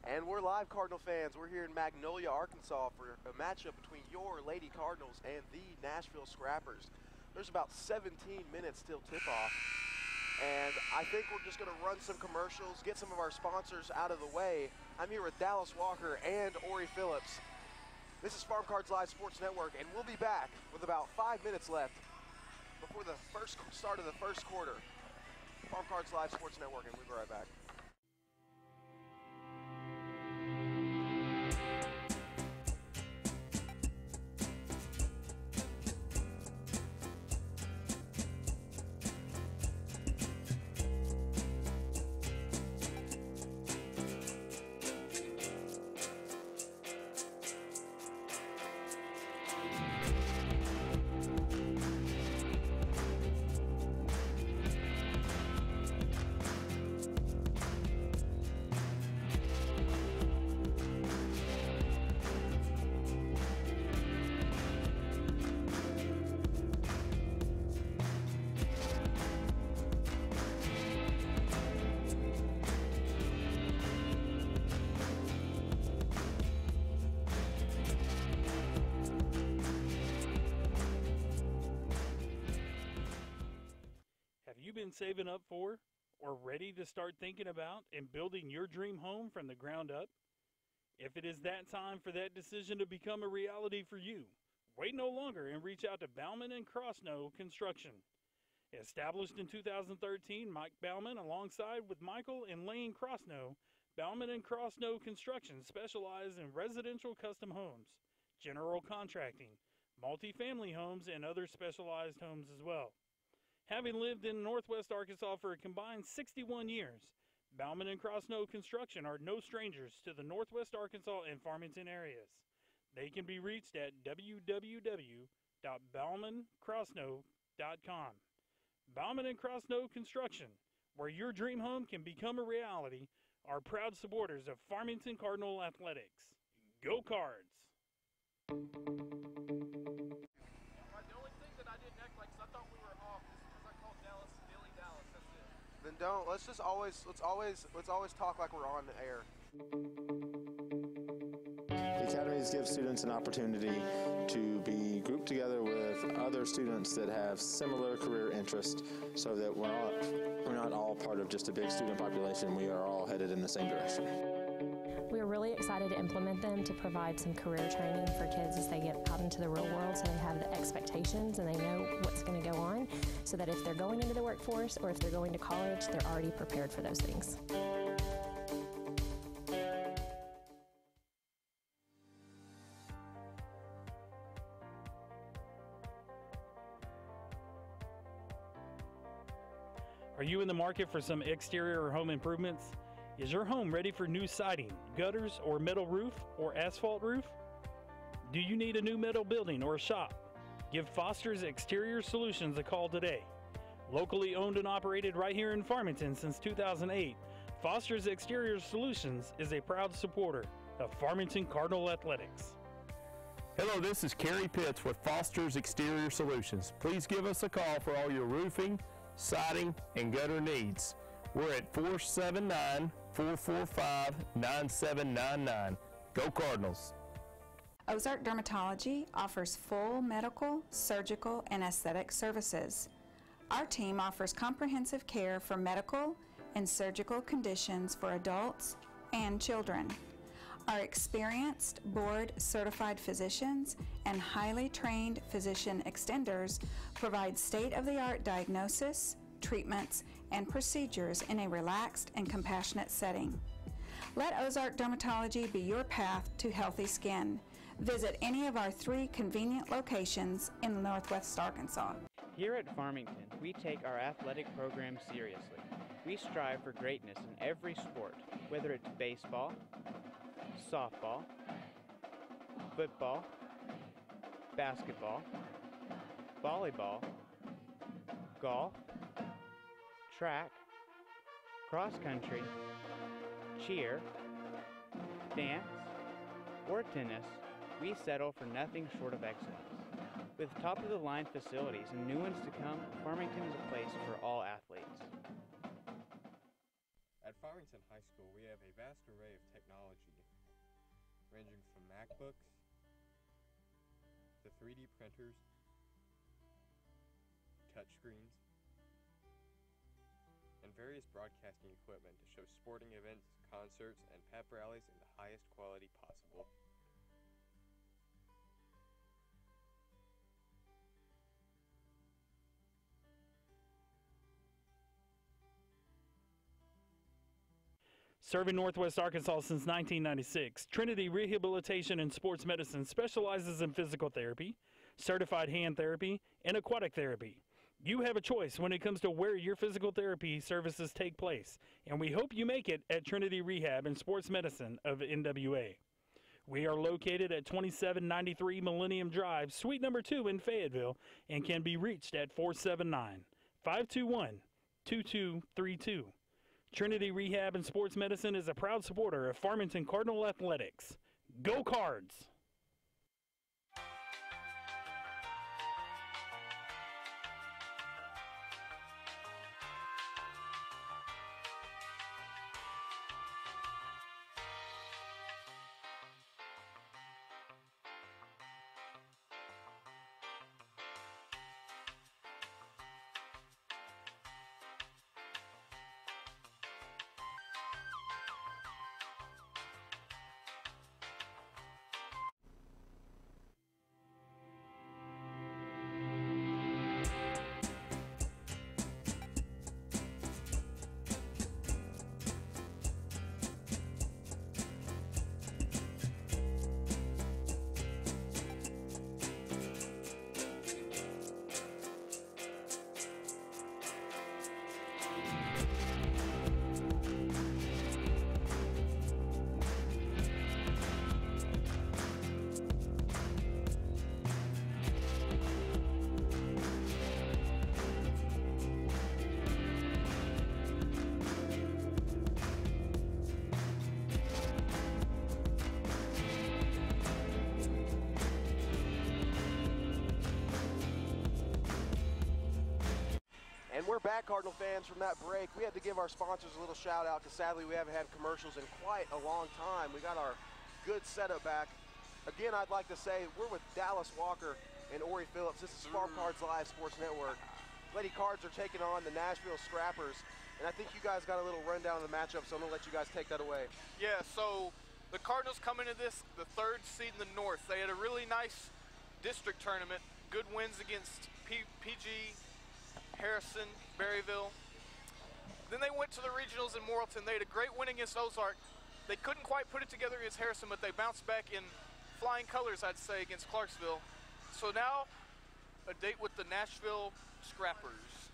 And we're live, Cardinal fans. We're here in Magnolia, Arkansas for a matchup between your Lady Cardinals and the Nashville Scrappers. There's about 17 minutes till tip-off, and I think we're just going to run some commercials, get some of our sponsors out of the way. I'm here with Dallas Walker and Ori Phillips. This is Farm Cards Live Sports Network, and we'll be back with about 5 minutes left before the start of the first quarter. Farm Cards Live Sports Network, and we'll be right back. Been saving up for or ready to start thinking about and building your dream home from the ground up? If it is that time for that decision to become a reality for you, wait no longer and reach out to Bauman and Crossnow Construction. Established in 2013, Mike Bauman alongside with Michael and Lane Crossnow, Bauman and Crossnow Construction specialize in residential custom homes, general contracting, multifamily homes, and other specialized homes as well. Having lived in Northwest Arkansas for a combined 61 years, Bauman and Crossnow Construction are no strangers to the Northwest Arkansas and Farmington areas. They can be reached at www.baumancrossnow.com. Bauman and Crossnow Construction, where your dream home can become a reality, are proud supporters of Farmington Cardinal Athletics. Go Cards! Don't. Let's always talk like we're on the air. The academies give students an opportunity to be grouped together with other students that have similar career interests, so that we're not all part of just a big student population. We are all headed in the same direction. We're really excited to implement them to provide some career training for kids as they get out into the real world, so they have the expectations and they know what's going to go on, so that if they're going into the workforce or if they're going to college, they're already prepared for those things. Are you in the market for some exterior or home improvements? Is your home ready for new siding, gutters, or metal roof, or asphalt roof? Do you need a new metal building or shop? Give Foster's Exterior Solutions a call today. Locally owned and operated right here in Farmington since 2008, Foster's Exterior Solutions is a proud supporter of Farmington Cardinal Athletics. Hello, this is Kerry Pitts with Foster's Exterior Solutions. Please give us a call for all your roofing, siding, and gutter needs. We're at 479-445-9799. Go Cardinals! Ozark Dermatology offers full medical, surgical, and aesthetic services. Our team offers comprehensive care for medical and surgical conditions for adults and children. Our experienced board-certified physicians and highly trained physician extenders provide state-of-the-art diagnosis, treatments, and procedures in a relaxed and compassionate setting. Let Ozark Dermatology be your path to healthy skin. Visit any of our 3 convenient locations in Northwest Arkansas. Here at Farmington, we take our athletic program seriously. We strive for greatness in every sport, whether it's baseball, softball, football, basketball, volleyball, golf, track, cross country, cheer, dance, or tennis. We settle for nothing short of excellence. With top-of-the-line facilities and new ones to come, Farmington is a place for all athletes. At Farmington High School, we have a vast array of technology, ranging from MacBooks to 3D printers, touchscreens, and various broadcasting equipment to show sporting events, concerts, and pep rallies in the highest quality possible. Serving Northwest Arkansas since 1996, Trinity Rehabilitation and Sports Medicine specializes in physical therapy, certified hand therapy, and aquatic therapy. You have a choice when it comes to where your physical therapy services take place, and we hope you make it at Trinity Rehab and Sports Medicine of NWA. We are located at 2793 Millennium Drive, Suite number 2 in Fayetteville, and can be reached at 479-521-2232. Trinity Rehab and Sports Medicine is a proud supporter of Farmington Cardinal Athletics. Go Cards! And we're back, Cardinal fans, from that break. We had to give our sponsors a little shout out because sadly we haven't had commercials in quite a long time. We got our good setup back. Again, I'd like to say we're with Dallas Walker and Ori Phillips. This is Spark Cards Live Sports Network. Lady Cards are taking on the Nashville Scrappers. And I think you guys got a little rundown of the matchup, so I'm going to let you guys take that away. Yeah, so the Cardinals come into this, the third seed in the North. They had a really nice district tournament, good wins against PG, Harrison, Berryville. Then they went to the regionals in Morrilton. They had a great win against Ozark. They couldn't quite put it together against Harrison, but they bounced back in flying colors, I'd say, against Clarksville. So now a date with the Nashville Scrappers.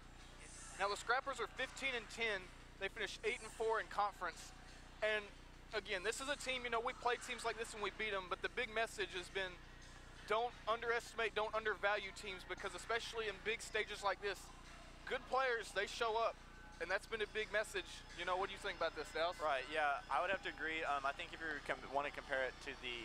Now the Scrappers are 15 and 10. They finished 8 and 4 in conference. And again, this is a team, you know, we played teams like this and we beat them, but the big message has been don't underestimate, don't undervalue teams, because especially in big stages like this, good players, they show up, and that's been a big message. You know, what do you think about this, Dallas? Right, yeah, I would have to agree. I think if you want to compare it to the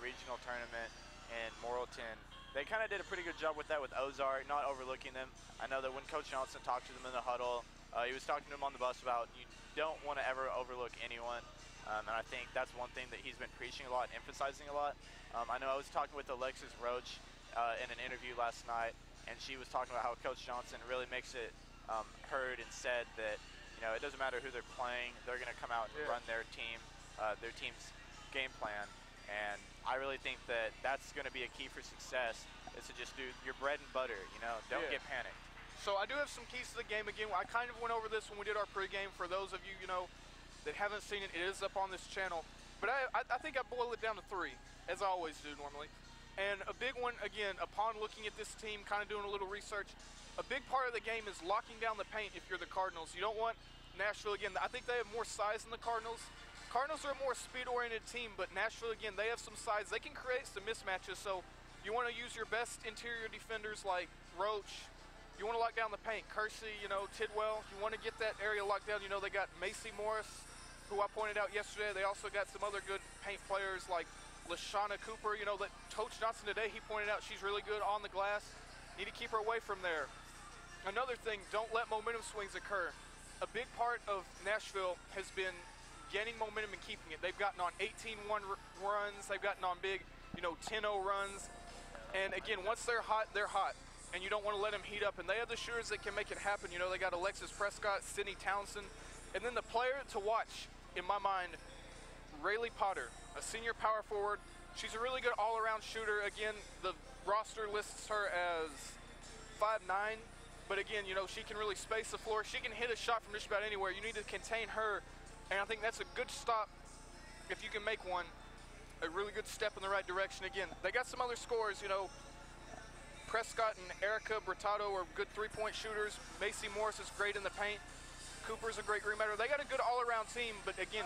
regional tournament in Morrilton, they kind of did a pretty good job with that with Ozark, not overlooking them. I know that when Coach Johnson talked to them in the huddle, he was talking to them on the bus about you don't want to ever overlook anyone, and I think that's one thing that he's been preaching a lot, emphasizing a lot. I know I was talking with Alexis Roach in an interview last night, and she was talking about how Coach Johnson really makes it heard and said that, you know, it doesn't matter who they're playing, they're going to come out and run their team's game plan. And I really think that that's going to be a key for success, is to just do your bread and butter, you know, don't get panicked. So I do have some keys to the game again. I kind of went over this when we did our pregame. For those of you, you know, that haven't seen it, it is up on this channel. But I think I boil it down to 3, as I always do normally. And a big one, again, upon looking at this team, kind of doing a little research, a big part of the game is locking down the paint if you're the Cardinals. You don't want Nashville, again, I think they have more size than the Cardinals. Cardinals are a more speed-oriented team, but Nashville, again, they have some size. They can create some mismatches, so you want to use your best interior defenders like Roach. You want to lock down the paint. Kersey, you know, Tidwell, you want to get that area locked down. You know, they got Macy Morris, who I pointed out yesterday. They also got some other good paint players like LaShawna Cooper, you know, that Coach Johnson today, he pointed out she's really good on the glass. Need to keep her away from there. Another thing, don't let momentum swings occur. A big part of Nashville has been gaining momentum and keeping it. They've gotten on 18-1 runs. They've gotten on big, 10-0 runs. And again, once they're hot, and you don't want to let them heat up. And they have the shooters that can make it happen. They got Alexis Prescott, Sydney Townsend, and then the player to watch, in my mind, Rayleigh Potter, a senior power forward. She's a really good all-around shooter. Again, the roster lists her as 5'9", but again, she can really space the floor. She can hit a shot from just about anywhere. You need to contain her, and I think that's a good stop if you can make one. A really good step in the right direction. Again, they got some other scores, Prescott and Erica Bertato are good three-point shooters. Macy Morris is great in the paint. Cooper's a great rebounder. They got a good all-around team, but again,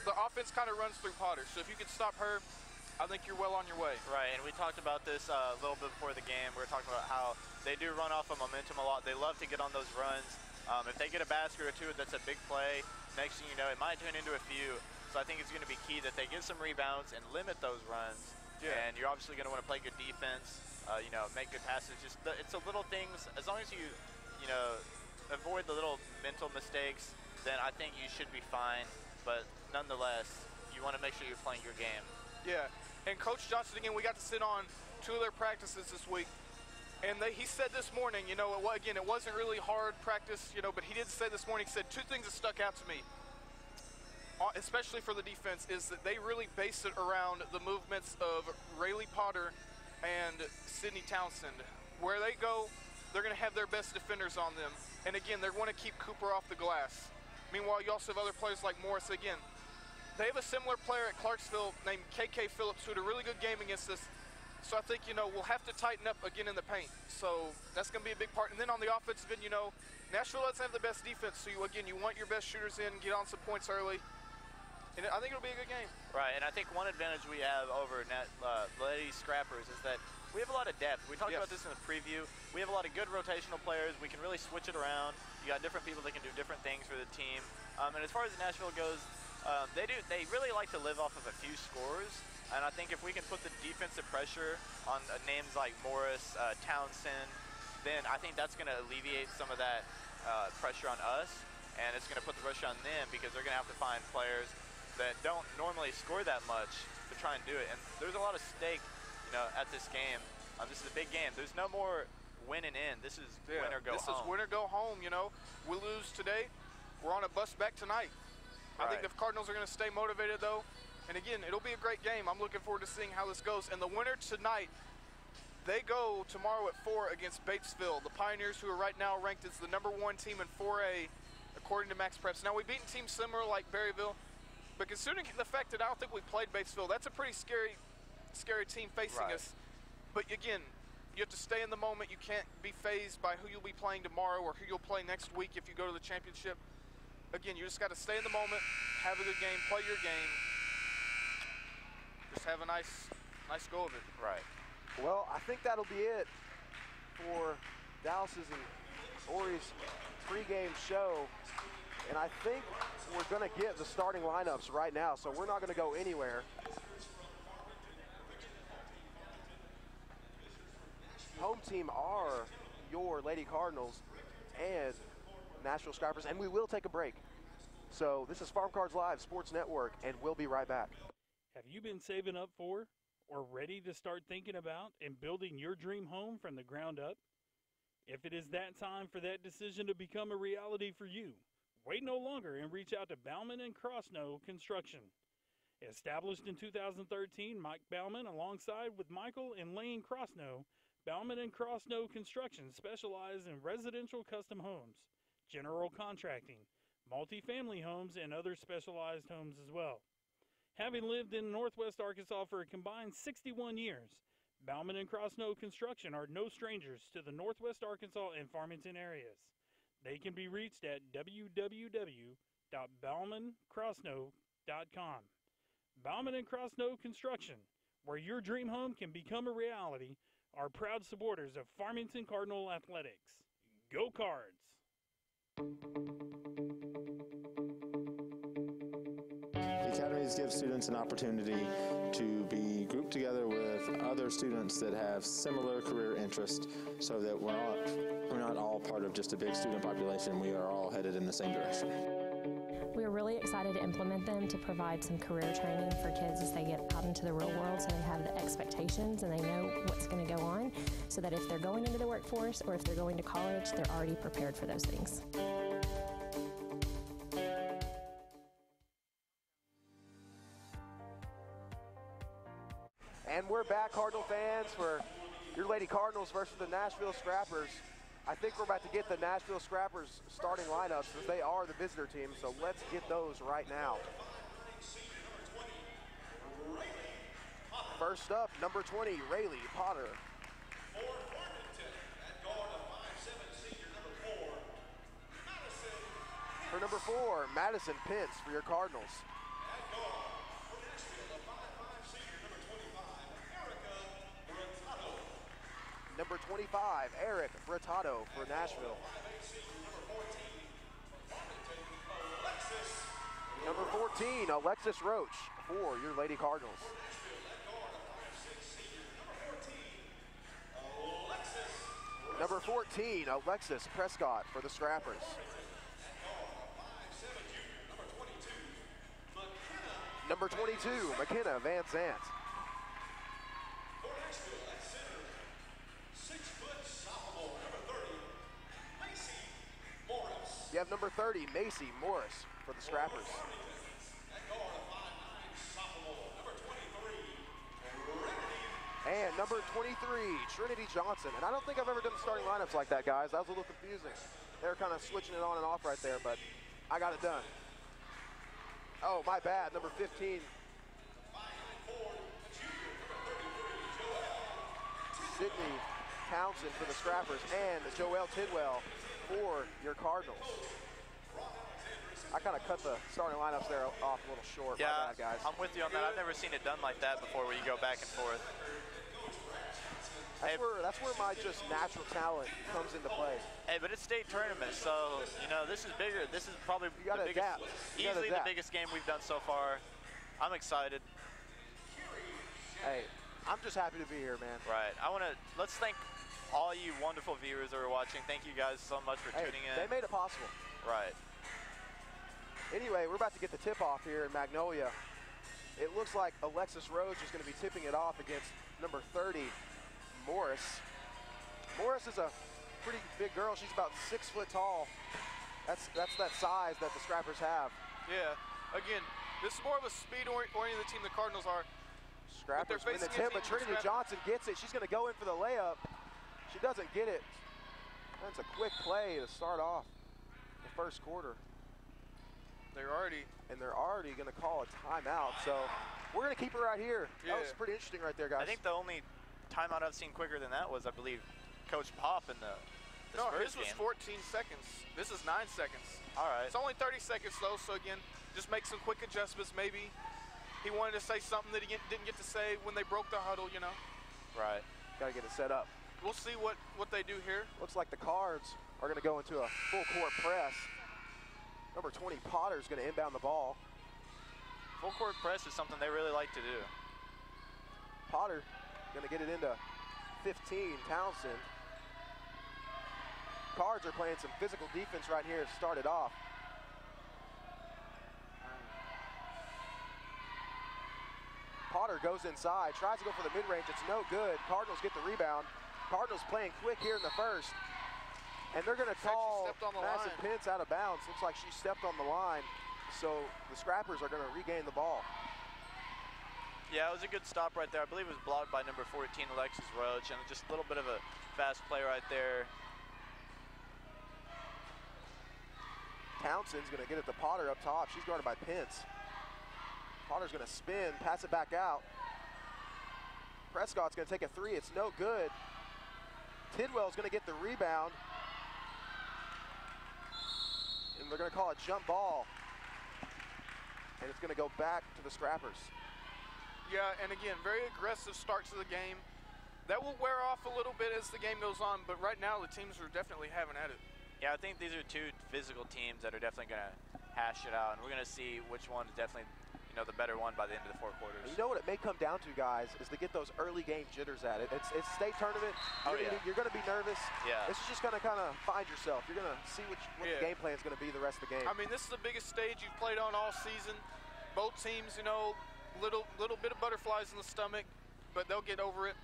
the offense kind of runs through Potter. So if you can stop her, I think you're well on your way. Right, and we talked about this a little bit before the game. We were talking about how they do run off of momentum a lot. They love to get on those runs. If they get a basket or two, that's a big play. Next thing you know, it might turn into a few. So I think it's going to be key that they get some rebounds and limit those runs. Yeah. And you're obviously going to want to play good defense, make good passes. It's the little things. As long as you, avoid the little mental mistakes, then I think you should be fine. But nonetheless, you want to make sure you're playing your game. Yeah, and Coach Johnson, again, we got to sit on 2 of their practices this week. And he said this morning, again, it wasn't really hard practice, but he did say this morning, he said 2 things that stuck out to me, especially for the defense, is that they really base it around the movements of Rayleigh Potter and Sydney Townsend. Where they go, they're going to have their best defenders on them. And again, they're going to keep Cooper off the glass. Meanwhile, you also have other players like Morris. Again, they have a similar player at Clarksville named KK Phillips who had a really good game against us. So I think, we'll have to tighten up again in the paint. So that's going to be a big part. And then on the offensive end, Nashville doesn't have the best defense. So you want your best shooters in, get on some points early. And I think it'll be a good game. Right, and I think one advantage we have over Lady Scrappers is that we have a lot of depth. We talked about this in the preview. We have a lot of good rotational players. We can really switch it around. You got different people that can do different things for the team. And as far as Nashville goes, they really like to live off of a few scores. And I think if we can put the defensive pressure on names like Morris, Townsend, then I think that's going to alleviate some of that pressure on us. And it's going to put the pressure on them because they're going to have to find players that don't normally score that much to try and do it. And there's a lot of stake, at this game. This is a big game. There's no more win and in. This is win or go home. This is win or go home, We lose today, we're on a bus back tonight. Right. I think the Cardinals are going to stay motivated, though. And again, it'll be a great game. I'm looking forward to seeing how this goes. And the winner tonight, they go tomorrow at 4 against Batesville, the Pioneers, who are right now ranked as the #1 team in 4A, according to Max Preps. Now, we've beaten teams similar like Berryville, but considering the fact that I don't think we played Batesville, that's a pretty scary team facing us. But again, you have to stay in the moment. You can't be fazed by who you'll be playing tomorrow or who you'll play next week if you go to the championship. Again, you just got to stay in the moment, have a good game, play your game, just have a nice go of it. Right. Well, I think that'll be it for Dallas's and Ori's pregame show. And I think we're going to get the starting lineups right now, so we're not going to go anywhere. Home team are your Lady Cardinals and Nashville Scrappers, and we will take a break. So this is Farm Cards Live Sports Network, and we'll be right back. Have you been saving up for or ready to start thinking about and building your dream home from the ground up? If it is that time for that decision to become a reality for you, wait no longer and reach out to Bauman & Crosno Construction. Established in 2013, Mike Bauman, alongside with Michael and Lane Crosno, Bauman & Crosno Construction specialize in residential custom homes, general contracting, multifamily homes, and other specialized homes as well. Having lived in Northwest Arkansas for a combined 61 years, Bauman & Crosno Construction are no strangers to the Northwest Arkansas and Farmington areas. They can be reached at www.baumancrosno.com. Bauman & Crosno Construction, where your dream home can become a reality, are proud supporters of Farmington Cardinal Athletics. Go Cards! The academies give students an opportunity to be grouped together with other students that have similar career interests, so that we're not all part of just a big student population. We are all headed in the same direction. We are really excited to implement them to provide some career training for kids as they get out into the real world, so they have the expectations and they know what's going to go on, so that if they're going into the workforce or if they're going to college, they're already prepared for those things. And we're back, Cardinal fans, for your Lady Cardinals versus the Nashville Scrappers. I think we're about to get the Nashville Scrappers starting lineups, as they are the visitor team, so let's get those right now. First up, number 20, Rayleigh Potter. For number 4, Madison Pence for your Cardinals. Number 25, Eric Bratato for Nashville. Number 14, Alexis Roach for your Lady Cardinals. Number 14, Alexis Prescott for the Scrappers. Number 22, McKenna Van Zant. You have number 30, Macy Morris for the Scrappers. And number 23, Trinity Johnson. And I don't think I've ever done starting lineups like that, guys. That was a little confusing. They were kind of switching it on and off right there, but I got it done. Oh, my bad, number 15. Sydney Townsend for the Scrappers, and Joelle Tidwell for your Cardinals. I kind of cut the starting lineups there off a little short. Yeah, my bad, guys. I'm with you on that. I've never seen it done like that before, where you go back and forth. That's where my just natural talent comes into play. Hey, but it's state tournament, so you know this is bigger. This is probably easily the biggest game we've done so far. I'm excited. Hey, I'm just happy to be here, man. Right. Let's thank all you wonderful viewers that are watching. Thank you guys so much for tuning in. They made it possible. Right. Anyway, we're about to get the tip-off here in Magnolia. It looks like Alexis Roach is going to be tipping it off against number 30, Morris. Morris is a pretty big girl. She's about 6 foot tall. That's that size that the Scrappers have. Yeah. Again, this is more of a speed-oriented team the Cardinals are. Scrappers win the tip, but Trinity Johnson gets it. She's going to go in for the layup. She doesn't get it. That's a quick play to start off the first quarter. They're already going to call a timeout. So we're going to keep it right here. Yeah. That was pretty interesting right there, guys. I think the only timeout I've seen quicker than that was, I believe, Coach Pop in the Spurs his was 14 seconds. This is 9 seconds. All right. It's only 30 seconds, though, so again, just make some quick adjustments. Maybe he wanted to say something that he didn't get to say when they broke the huddle, you know. Right. Got to get it set up. We'll see what they do here. Looks like the Cards are going to go into a full court press. Number 20, Potter is going to inbound the ball. Full court press is something they really like to do. Potter going to get it into 15, Townsend. Cards are playing some physical defense right here to start it off. Potter goes inside, tries to go for the mid-range. It's no good. Cardinals get the rebound. Cardinals playing quick here in the first. And they're going to call Madison Pence out of bounds. Looks like she stepped on the line. So the Scrappers are going to regain the ball. Yeah, it was a good stop right there. I believe it was blocked by number 14, Alexis Roach, and just a little bit of a fast play right there. Townsend's going to get it to Potter up top. She's guarded by Pence. Potter's going to spin, pass it back out. Prescott's going to take a three. It's no good. Tidwell's going to get the rebound. And they're going to call a jump ball. And it's going to go back to the Scrappers. Yeah, and again, very aggressive start to the game. That will wear off a little bit as the game goes on, but right now the teams are definitely having at it. Yeah, I think these are two physical teams that are definitely going to hash it out, and we're going to see which one is definitely, you know, the better one by the end of the 4 quarters. You know what it may come down to, guys, is to get those early game jitters at it. It's state tournament. You're going to be nervous. Yeah. This is just going to kind of find yourself. You're going to see what the game plan is going to be the rest of the game. I mean, this is the biggest stage you've played on all season. Both teams, you know, little bit of butterflies in the stomach, but they'll get over it.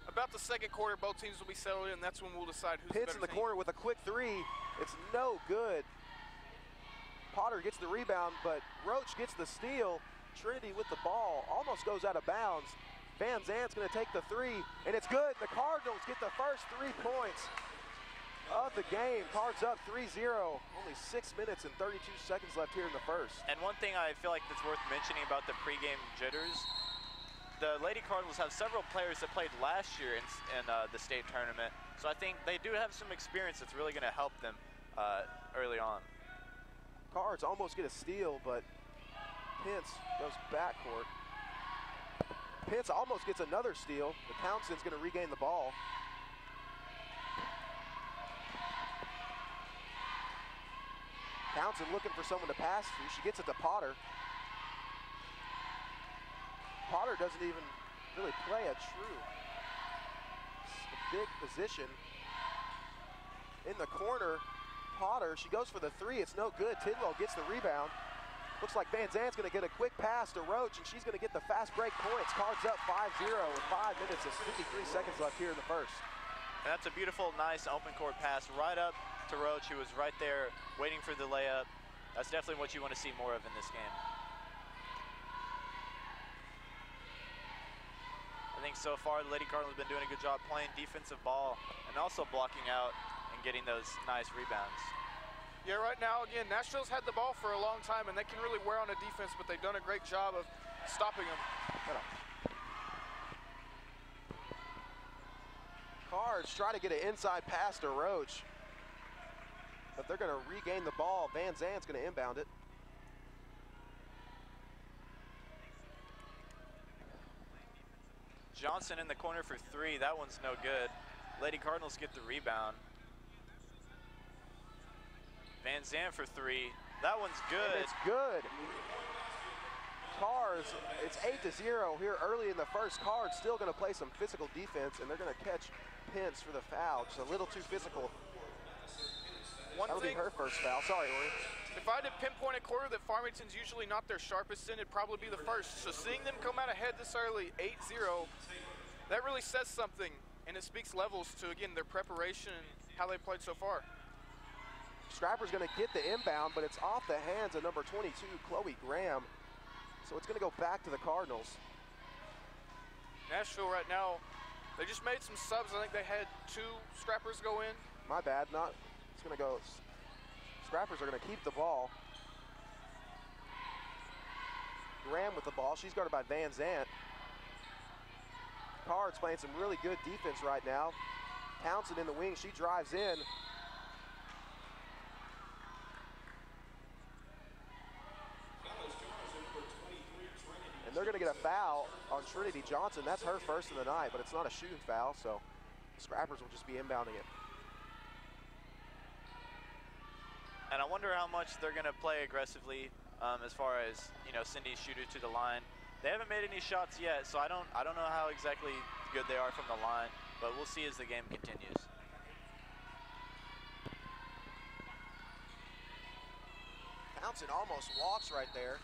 About the second quarter, both teams will be settled in, and that's when we'll decide who's the better Pitts in the team. corner with a quick three. It's no good. Potter gets the rebound, but Roach gets the steal. Trinity with the ball almost goes out of bounds. Van Zant's going to take the three, and it's good. The Cardinals get the first 3 points of the game. Cards up 3-0. Only 6 minutes and 32 seconds left here in the first. And one thing I feel like that's worth mentioning about the pregame jitters, the Lady Cardinals have several players that played last year in the state tournament. So I think they do have some experience that's really going to help them early on. Cards almost get a steal, but Pence goes backcourt. Pence almost gets another steal, but Townsend's going to regain the ball. Townsend looking for someone to pass to. She gets it to Potter. Potter doesn't even really play a big position. In the corner, Potter, she goes for the three. It's no good. Tidwell gets the rebound. Looks like Van Zant's going to get a quick pass to Roach, and she's going to get the fast break points. Cards up 5-0 with 5 minutes and 53 seconds left here in the first. And that's a beautiful, nice open court pass right up to Roach, who was right there waiting for the layup. That's definitely what you want to see more of in this game. I think so far the Lady Cardinals have been doing a good job playing defensive ball and also blocking out and getting those nice rebounds. Yeah, right now, again, Nashville's had the ball for a long time, and they can really wear on a defense, but they've done a great job of stopping them. Cards try to get an inside pass to Roach, but they're going to regain the ball. Van Zant's going to inbound it. Johnson in the corner for three. That one's no good. Lady Cardinals get the rebound. Van Zant for three. That one's good. And it's good. Cards, it's 8-0 here early in the first. Cards still going to play some physical defense, and they're going to catch Pence for the foul. Just a little too physical. That'll be her first foul. Sorry, Ori. If I had to pinpoint a quarter that Farmington's usually not their sharpest in, it'd probably be the first. So seeing them come out ahead this early, 8-0, that really says something, and it speaks levels to, again, their preparation and how they played so far. Scrapper's going to get the inbound, but it's off the hands of number 22, Chloe Graham. So it's going to go back to the Cardinals. Nashville right now, they just made some subs. I think they had 2 Scrappers go in. My bad, it's going to go. Scrappers are going to keep the ball. Graham with the ball. She's guarded by Van Zant. Cards playing some really good defense right now. Townsend in the wing. She drives in. And they're going to get a foul on Trinity Johnson. That's her first of the night, but it's not a shooting foul, so the Scrappers will just be inbounding it. And I wonder how much they're going to play aggressively as far as, you know, Cindy shooter to the line. They haven't made any shots yet, so I don't know how exactly good they are from the line, but we'll see as the game continues. Townsend almost walks right there.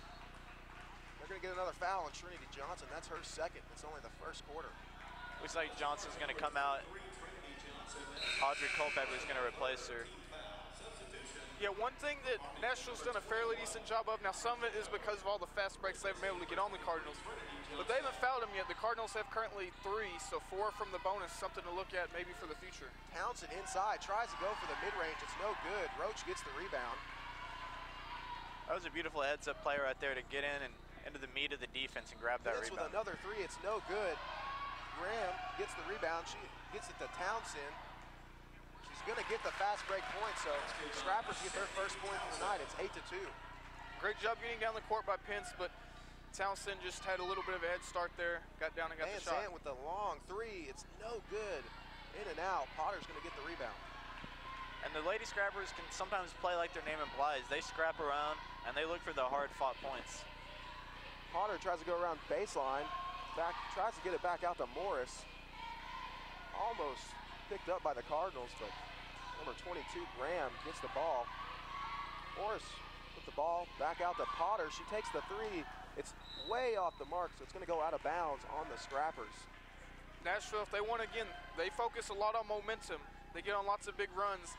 They're going to get another foul on Trinity Johnson. That's her second. It's only the first quarter. Looks like Johnson's going to come out. Audrey Culpepper is going to replace her. Yeah, one thing that Nashville's done a fairly decent job of, now some of it is because of all the fast breaks they've been able to get on the Cardinals, but they haven't fouled them yet. The Cardinals have currently 3, so 4 from the bonus, something to look at maybe for the future. Townsend inside, tries to go for the mid-range. It's no good. Roach gets the rebound. That was a beautiful heads-up play right there to get in and into the meat of the defense and grab that rebound. With another 3, it's no good. Graham gets the rebound. She gets it to Townsend. She's going to get the fast break point, so Scrappers get their first point of the night. It's 8-2. Great job getting down the court by Pence, but Townsend just had a little bit of a head start there. Got down and got the shot. Van Zant with the long 3. It's no good. In and out. Potter's going to get the rebound. And the Lady Scrappers can sometimes play like their name implies. They scrap around, and they look for the hard-fought points. Potter tries to go around baseline. Tries to get it back out to Morris. Almost picked up by the Cardinals, but number 22, Graham, gets the ball. Morris with the ball back out to Potter. She takes the three. It's way off the mark, so it's going to go out of bounds on the Scrappers. Nashville, if they want, again, they focus a lot on momentum. They get on lots of big runs.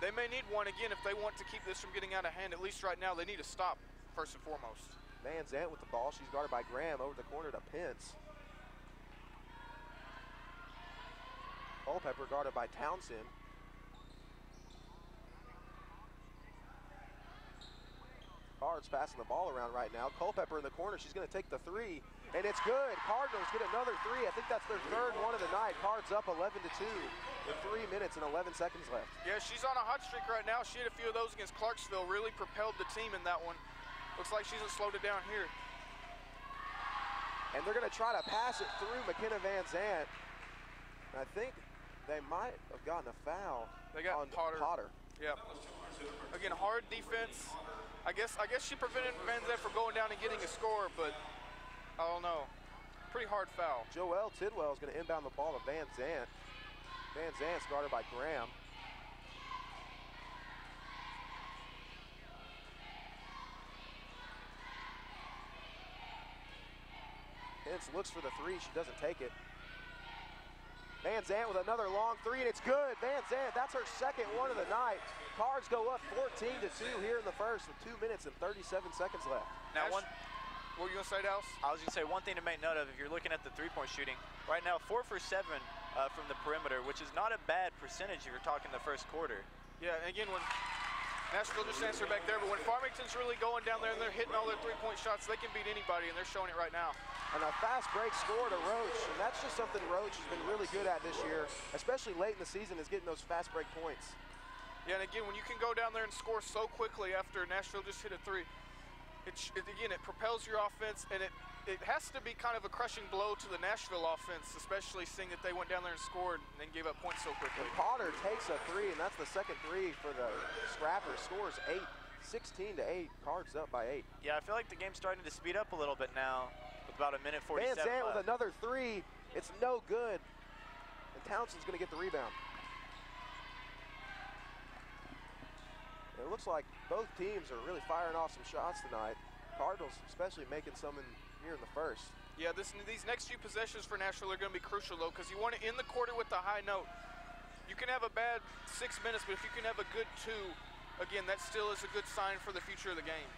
They may need one again if they want to keep this from getting out of hand. At least right now, they need to stop, first and foremost. Van Zant with the ball. She's guarded by Graham over the corner to Pence. Culpepper guarded by Townsend. Cards passing the ball around right now. Culpepper in the corner. She's going to take the three, and it's good. Cardinals get another three. I think that's their third one of the night. Cards up 11-2 with 3 minutes and 11 seconds left. Yeah, she's on a hot streak right now. She had a few of those against Clarksville. Really propelled the team in that one. Looks like she's slowed it down here. And they're going to try to pass it through McKenna Van Zant. I think they might have gotten a foul. They got on Potter. Yep. Again, hard defense. I guess she prevented Van Zant from going down and getting a score, but I don't know. Pretty hard foul. Joelle Tidwell is going to inbound the ball to Van Zant. Van Zant's guarded by Graham. Pence looks for the three. She doesn't take it. Van Zant with another long three, and it's good. Van Zant, that's her second one of the night. Cards go up 14-2 here in the first with 2 minutes and 37 seconds left. Now, what were you going to say, Dallas? I was going to say one thing to make note of, if you're looking at the three-point shooting, right now 4 for 7 from the perimeter, which is not a bad percentage if you're talking the first quarter. Yeah, and again, when Nashville just answered back there, but when Farmington's really going down there and they're hitting all their three-point shots, they can beat anybody, and they're showing it right now. And a fast break score to Roach, and that's just something Roach has been really good at this year, especially late in the season, is getting those fast break points. Yeah, and again, when you can go down there and score so quickly after Nashville just hit a three, it propels your offense, and it has to be kind of a crushing blow to the Nashville offense, especially seeing that they went down there and scored and then gave up points so quickly. And Potter takes a three, and that's the second three for the Scrappers. Scores 16-8, Cards up by 8. Yeah, I feel like the game's starting to speed up a little bit now. About a minute 47 Van Zant left. with another three. It's no good. And Townsend's going to get the rebound. It looks like both teams are really firing off some shots tonight. Cardinals especially making some here in the first. Yeah, these next few possessions for Nashville are going to be crucial, though, because you want to end the quarter with a high note. You can have a bad 6 minutes, but if you can have a good 2, again, that still is a good sign for the future of the game.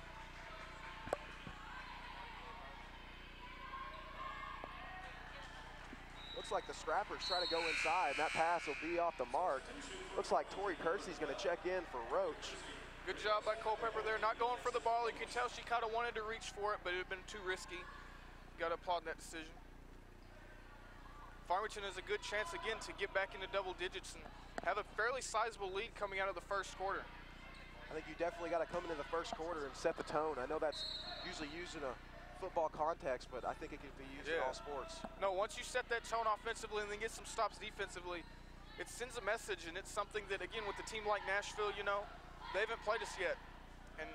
Looks like the Scrappers try to go inside, and that pass will be off the mark. Looks like Tori Kersey's going to check in for Roach. Good job by Culpepper there, not going for the ball. You can tell she kind of wanted to reach for it, but it had been too risky. Got to applaud that decision. Farmington has a good chance again to get back into double digits and have a fairly sizable lead coming out of the first quarter. I think you definitely got to come into the first quarter and set the tone. I know that's usually used in a football context, but I think it can be used in all sports. No, once you set that tone offensively and then get some stops defensively, it sends a message, and it's something that, again, with a team like Nashville, you know, they haven't played us yet, and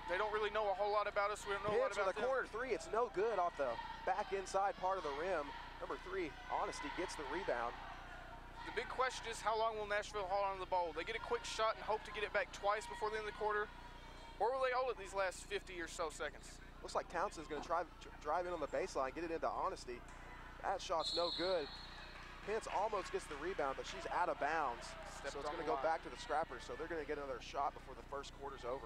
they don't really know a whole lot about us. We don't know a lot about them. The corner three, it's no good off the back inside part of the rim. Number 3, Honesty, gets the rebound. The big question is, how long will Nashville hold on to the ball? Will they get a quick shot and hope to get it back twice before the end of the quarter, or will they hold it these last 50 or so seconds? Looks like Townsend's going to drive in on the baseline, get it into Honesty. That shot's no good. Pence almost gets the rebound, but she's out of bounds. So it's going to go back to the Scrappers, so they're going to get another shot before the first quarter's over.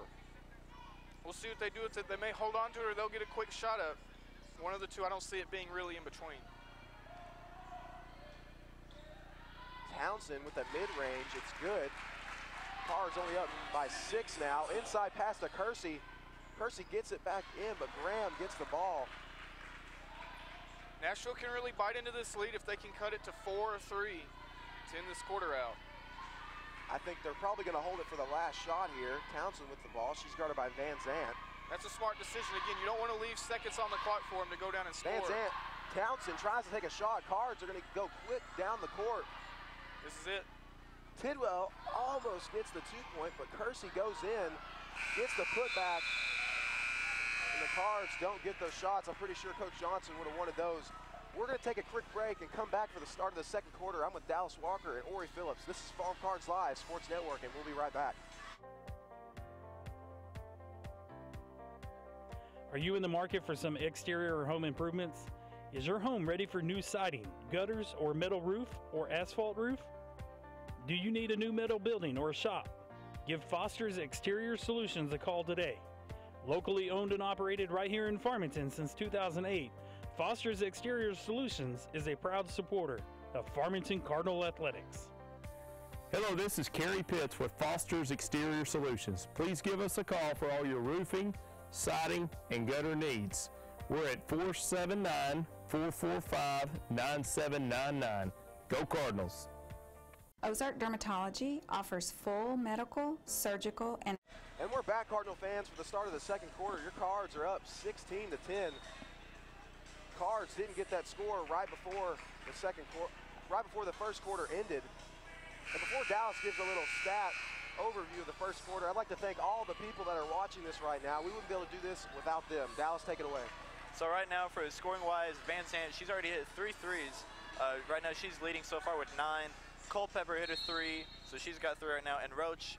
We'll see what they do with it. They may hold on to it, or they'll get a quick shot up. One of the two. I don't see it being really in between. Townsend with the mid-range, it's good. Carr's only up by 6 now. Inside pass to Kersey. Kersey gets it back in, but Graham gets the ball. Nashville can really bite into this lead if they can cut it to 4 or 3 to end this quarter out. I think they're probably going to hold it for the last shot here. Townsend with the ball. She's guarded by Van Zant. That's a smart decision. Again, you don't want to leave seconds on the clock for him to go down and score. Van Zant, Townsend tries to take a shot. Cards are going to go quick down the court. This is it. Tidwell almost gets the 2-point, but Kersey goes in, gets the putback. and the Cards don't get those shots. I'm pretty sure Coach Johnson would have wanted those. We're going to take a quick break and come back for the start of the second quarter. I'm with Dallas Walker and Ori Phillips. This is Farm Cards Live Sports Network, and we'll be right back. Are you in the market for some exterior or home improvements? Is your home ready for new siding, gutters, or metal roof, or asphalt roof? Do you need a new metal building or a shop? Give Foster's Exterior Solutions a call today. Locally owned and operated right here in Farmington since 2008, Foster's Exterior Solutions is a proud supporter of Farmington Cardinal Athletics. Hello, this is Kerry Pitts with Foster's Exterior Solutions. Please give us a call for all your roofing, siding, and gutter needs. We're at 479-445-9799. Go Cardinals. Ozark Dermatology offers full medical, surgical, and we're back, Cardinal fans, for the start of the second quarter. Your Cards are up 16-10. Cards didn't get that score right before the first quarter ended. And before Dallas gives a little stat overview of the first quarter, I'd like to thank all the people that are watching this right now. We wouldn't be able to do this without them. Dallas, take it away. So right now, for scoring-wise, Van Sant, she's already hit 3 threes. Right now, she's leading so far with 9. Culpepper hit a 3, so she's got 3 right now. And Roach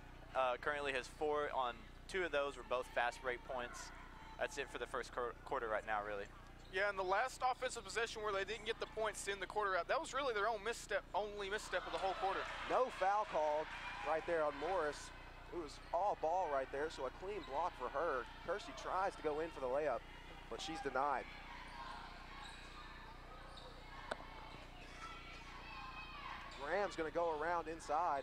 currently has 4 on 2 of those were both fast break points. That's it for the first quarter right now, really. Yeah, and the last offensive possession where they didn't get the points to end the quarter out, that was really their only misstep of the whole quarter. No foul called right there on Morris. It was all ball right there, so a clean block for her. Kersey tries to go in for the layup, but she's denied. Graham's going to go around inside,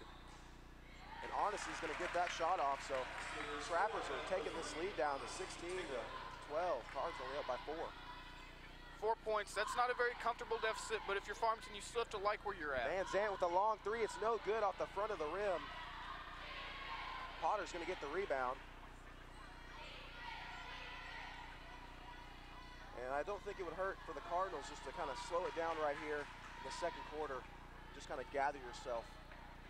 and Honesty's going to get that shot off, so Scrappers are taking this lead down to 16-12. Cards only up by 4. 4 points, that's not a very comfortable deficit, but if you're Farmington, you still have to like where you're at. Van Zandt with a long 3, it's no good off the front of the rim. Potter's going to get the rebound. And I don't think it would hurt for the Cardinals just to kind of slow it down right here in the second quarter. Just kind of gather yourself.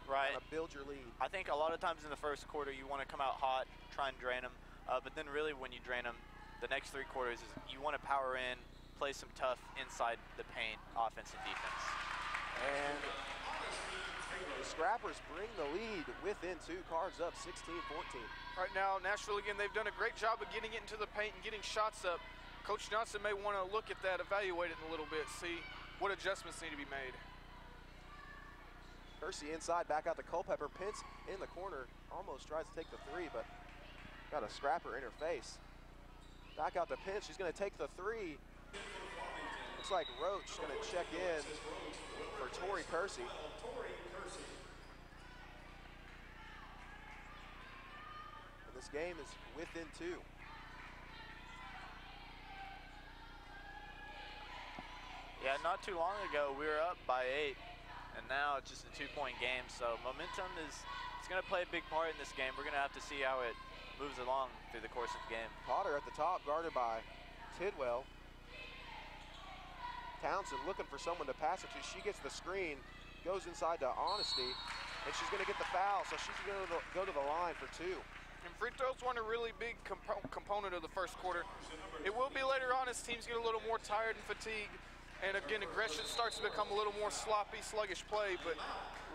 Right. Kind of build your lead. I think a lot of times in the first quarter, you want to come out hot, try and drain them. But then really when you drain them, the next 3 quarters is you want to power in, play some tough inside the paint offense and defense. And the Scrappers bring the lead within 2. Cards up 16-14. Right now, Nashville, again, they've done a great job of getting it into the paint and getting shots up. Coach Johnson may want to look at that, evaluate it in a little bit, see what adjustments need to be made. Kersey inside, back out to Culpepper. Pence in the corner, almost tries to take the 3, but got a Scrapper in her face. Back out to Pence, she's going to take the 3. Looks like Roach is going to check in for Tori Kersey. And this game is within 2. Yeah, not too long ago, we were up by 8. And now it's just a 2-point game, so momentum it's going to play a big part in this game. We're going to have to see how it moves along through the course of the game. Potter at the top, guarded by Tidwell. Townsend looking for someone to pass it to. She gets the screen, goes inside to Honesty, and she's going to get the foul, so she's going to go to the line for 2. And free throws weren't a really big component of the first quarter. It will be later on as teams get a little more tired and fatigued. And again, aggression starts to become a little more sloppy, sluggish play, but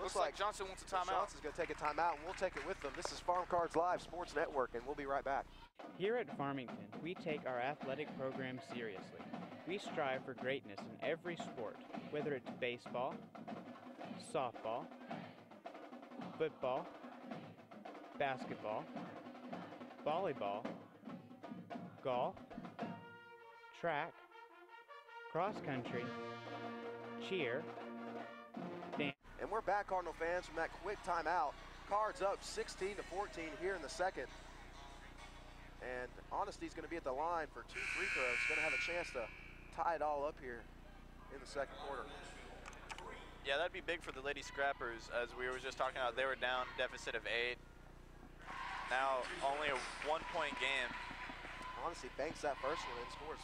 looks like Johnson wants a timeout. Johnson's going to take a timeout, and we'll take it with them. This is Farm Cards Live Sports Network, and we'll be right back. Here at Farmington, we take our athletic program seriously. We strive for greatness in every sport, whether it's baseball, softball, football, basketball, volleyball, golf, track, cross country, cheer, dance. And we're back, Cardinal fans, from that quick timeout. Cards up 16-14 here in the second. And Honesty's going to be at the line for 2 free throws. Going to have a chance to tie it all up here in the second quarter. Yeah, that'd be big for the Lady Scrappers. As we were just talking about, they were down deficit of 8. Now only a 1-point game. Honesty banks that first one and scores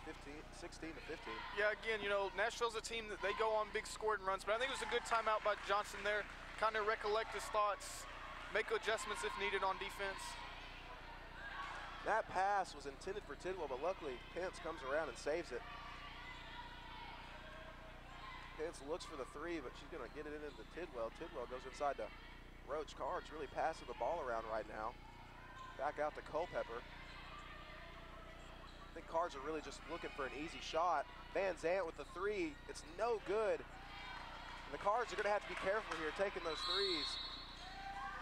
16-15. Yeah, again, you know, Nashville's a team that they go on big scoring runs, but I think it was a good timeout by Johnson there. Kind of recollect his thoughts, make adjustments if needed on defense. That pass was intended for Tidwell, but luckily Pence comes around and saves it. Pence looks for the three, but she's gonna get it into Tidwell. Tidwell goes inside to Roach. Cards really passing the ball around right now. Back out to Culpepper. I think Cards are really just looking for an easy shot. Van Zant with the three, it's no good. And the Cards are gonna have to be careful here taking those threes.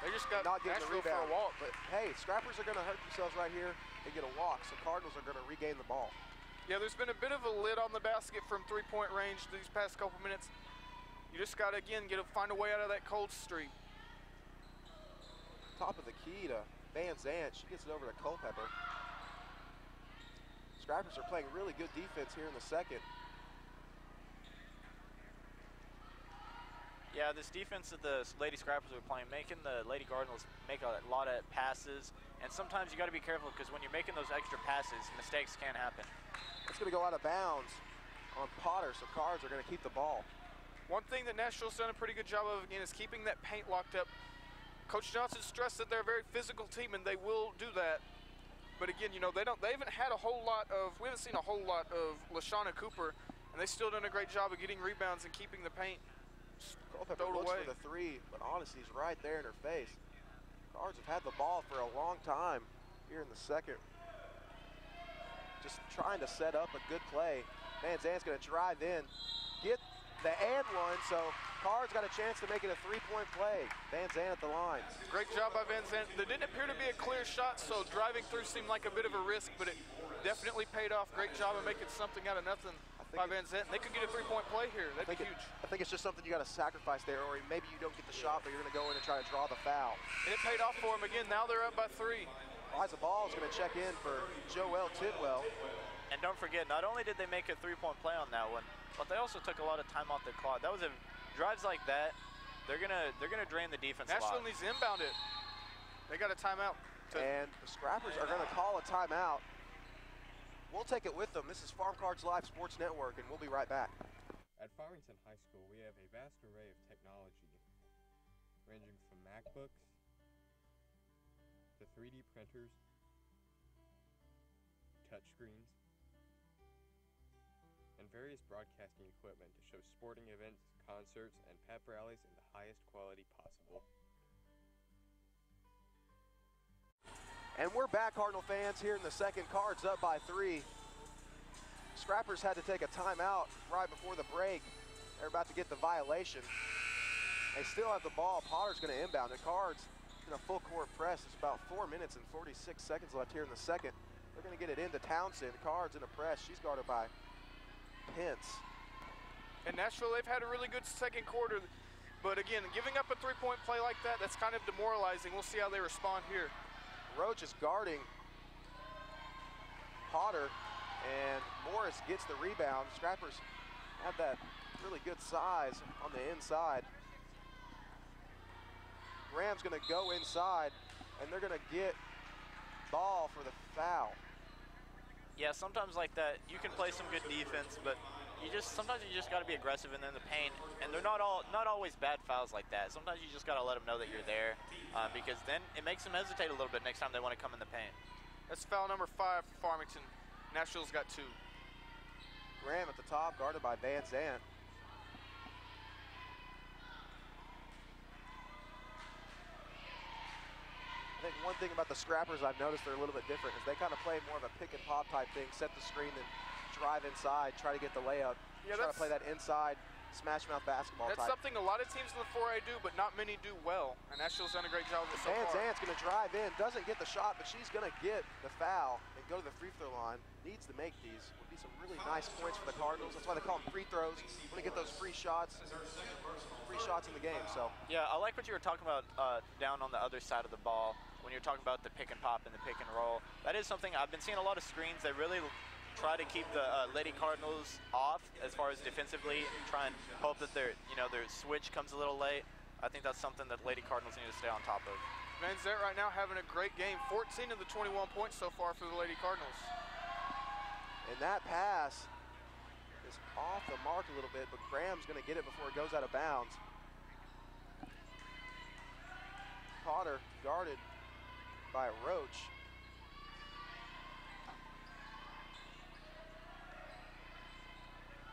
They just got not getting the Nashville rebound. for a walk. But hey, Scrappers are gonna hurt themselves right here and get a walk, so Cardinals are gonna regain the ball. Yeah, there's been a bit of a lid on the basket from three-point range these past couple minutes. You just gotta, again, find a way out of that cold streak. Top of the key to Van Zant. She gets it over to Culpepper. Scrappers are playing really good defense here in the second. Yeah, this defense that the Lady Scrappers are playing, making the Lady Cardinals make a lot of passes, and sometimes you got to be careful because when you're making those extra passes, mistakes can happen. It's going to go out of bounds on Potter, so Cards are going to keep the ball. One thing that Nashville's done a pretty good job of, again, is keeping that paint locked up. Coach Johnson stressed that they're a very physical team, and they will do that. But again, you know, they haven't had a whole lot of, we haven't seen a whole lot of LaShawna Cooper, and they've still done a great job of getting rebounds and keeping the paint Culpepper looks for the three, but honestly, he's right there in her face. Cards have had the ball for a long time here in the second. Just trying to set up a good play. Van Zant's going to drive in, get the and one, so Cards got a chance to make it a three-point play. Van Zant at the line. Great job by Van Zant. There didn't appear to be a clear shot, so driving through seemed like a bit of a risk, but it definitely paid off. Great job of making something out of nothing by Van Zant. They could get a three-point play here. That'd be huge. I think it's just something you got to sacrifice there, or maybe you don't get the shot, but you're going to go in and try to draw the foul. And it paid off for them again. Now they're up by 3. Liza Ball is going to check in for Joelle Tidwell. And don't forget, not only did they make a three-point play on that one, but they also took a lot of time off the clock. That was drives like that. They're gonna drain the defense a lot. Nashville needs to inbound it. They got a timeout. And the Scrappers are going to call a timeout. We'll take it with them. This is Farm Cards Live Sports Network, and we'll be right back. At Farmington High School, we have a vast array of technology, ranging from MacBooks to 3D printers, touchscreens, and various broadcasting equipment to show sporting events, concerts, and pep rallies in the highest quality possible. And we're back, Cardinal fans, here in the second. Cards up by 3. Scrappers had to take a timeout right before the break. They're about to get the violation. They still have the ball. Potter's going to inbound. The Cards in a full court press. It's about 4 minutes and 46 seconds left here in the second. They're going to get it into Townsend. Cards in a press. She's guarded by Pence. And Nashville, they've had a really good second quarter. But again, giving up a three-point play like that, that's kind of demoralizing. We'll see how they respond here. Roach is guarding Potter, and Morris gets the rebound. Scrappers have that really good size on the inside. Graham's going to go inside, and they're going to get ball for the foul. Yeah, sometimes like that, you can play some good defense, but sometimes you just got to be aggressive in the paint, and they're not always bad fouls like that. Sometimes you just got to let them know that you're there, because then it makes them hesitate a little bit next time they want to come in the paint. That's foul number 5 for Farmington. Nashville's got 2. Graham at the top, guarded by Van Zant. I think one thing about the Scrappers I've noticed they're a little bit different is they kind of play more of a pick and pop type thing, set the screen, then drive inside, try to get the layup, try to play that inside smash mouth basketball That's type. something a lot of teams in the 4A do, but not many do well. And Nashville's done a great job of it so Van far. Zant's going to drive in, doesn't get the shot, but she's going to get the foul and go to the free throw line. Needs to make these. Would be some really nice points for the Cardinals. That's why they call them free throws. Want to get those free shots in the game. So yeah, I like what you were talking about down on the other side of the ball when you're talking about the pick and pop and the pick and roll. That is something I've been seeing a lot of screens. They really try to keep the Lady Cardinals off as far as defensively, try and hope that their switch comes a little late. I think that's something that Lady Cardinals need to stay on top of. Van Zant right now having a great game. 14 of the 21 points so far for the Lady Cardinals. And that pass is off the mark a little bit, but Graham's going to get it before it goes out of bounds. Potter guarded by Roach.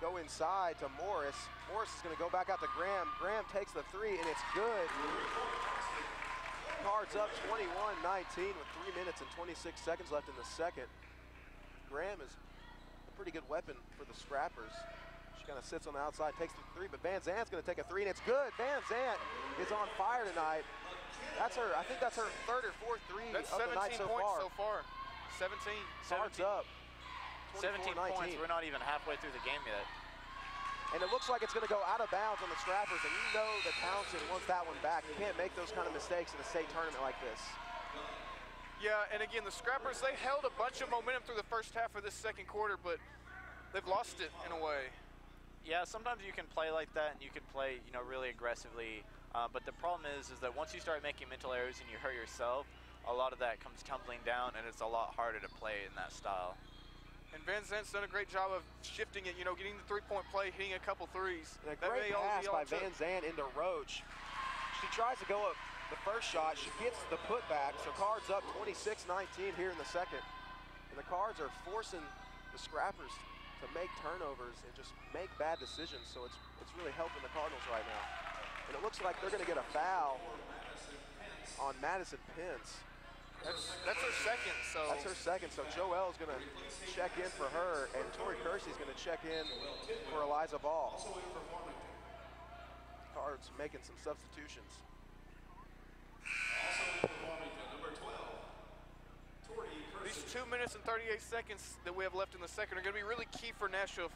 go inside to Morris. Morris is going to go back out to Graham. Graham takes the three, and it's good. Cards up 21-19 with 3 minutes and 26 seconds left in the second. Graham is a pretty good weapon for the Scrappers. She kind of sits on the outside, takes the three, but Van Zant's going to take a three, and it's good. Van Zant is on fire tonight. That's her, I think that's her third or fourth three That's of the night 17 so points far. so far. 17. Cards up. 17 points. We're not even halfway through the game yet. And it looks like it's going to go out of bounds on the Scrappers, and you know that Townsend wants that one back. You can't make those kind of mistakes in a state tournament like this. Yeah, and again, the Scrappers, they held a bunch of momentum through the first half of this second quarter, but they've lost it in a way. Yeah, sometimes you can play like that, and you can play, really aggressively. But the problem is that once you start making mental errors and you hurt yourself, a lot of that comes tumbling down, and it's a lot harder to play in that style. And Van Zant's done a great job of shifting it, getting the three-point play, hitting a couple threes. And a great pass by Van Zant into Roach. She tries to go up the first shot. She gets the putback, so Cards up 26-19 here in the second. And the Cards are forcing the Scrappers to make turnovers and just make bad decisions, so it's really helping the Cardinals right now. And it looks like they're going to get a foul on Madison Pence. That's her second, so. That's her second, so Joelle's going to check in for her, and Tori Kersey's going to check in for Eliza Ball. Cards making some substitutions. These 2 minutes and 38 seconds that we have left in the second are going to be really key for Nashville.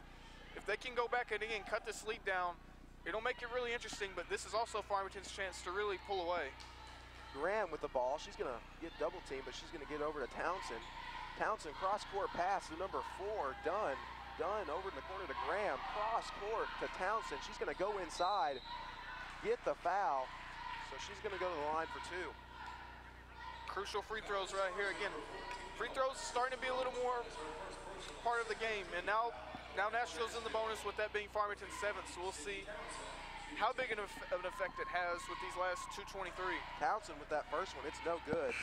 If they can go back and again cut this lead down, it'll make it really interesting, but this is also Farmington's chance to really pull away. Graham with the ball. She's going to get double teamed, but she's going to get over to Townsend. Townsend cross-court pass to number 4, Dunn. Dunn over in the corner to Graham. Cross-court to Townsend. She's going to go inside, get the foul. So she's going to go to the line for 2. Crucial free throws right here. Again, free throws starting to be a little more part of the game. And now Nashville's in the bonus with that being Farmington's 7th. So we'll see how big of an effect it has with these last 2:23. Townsend with that first one, it's no good.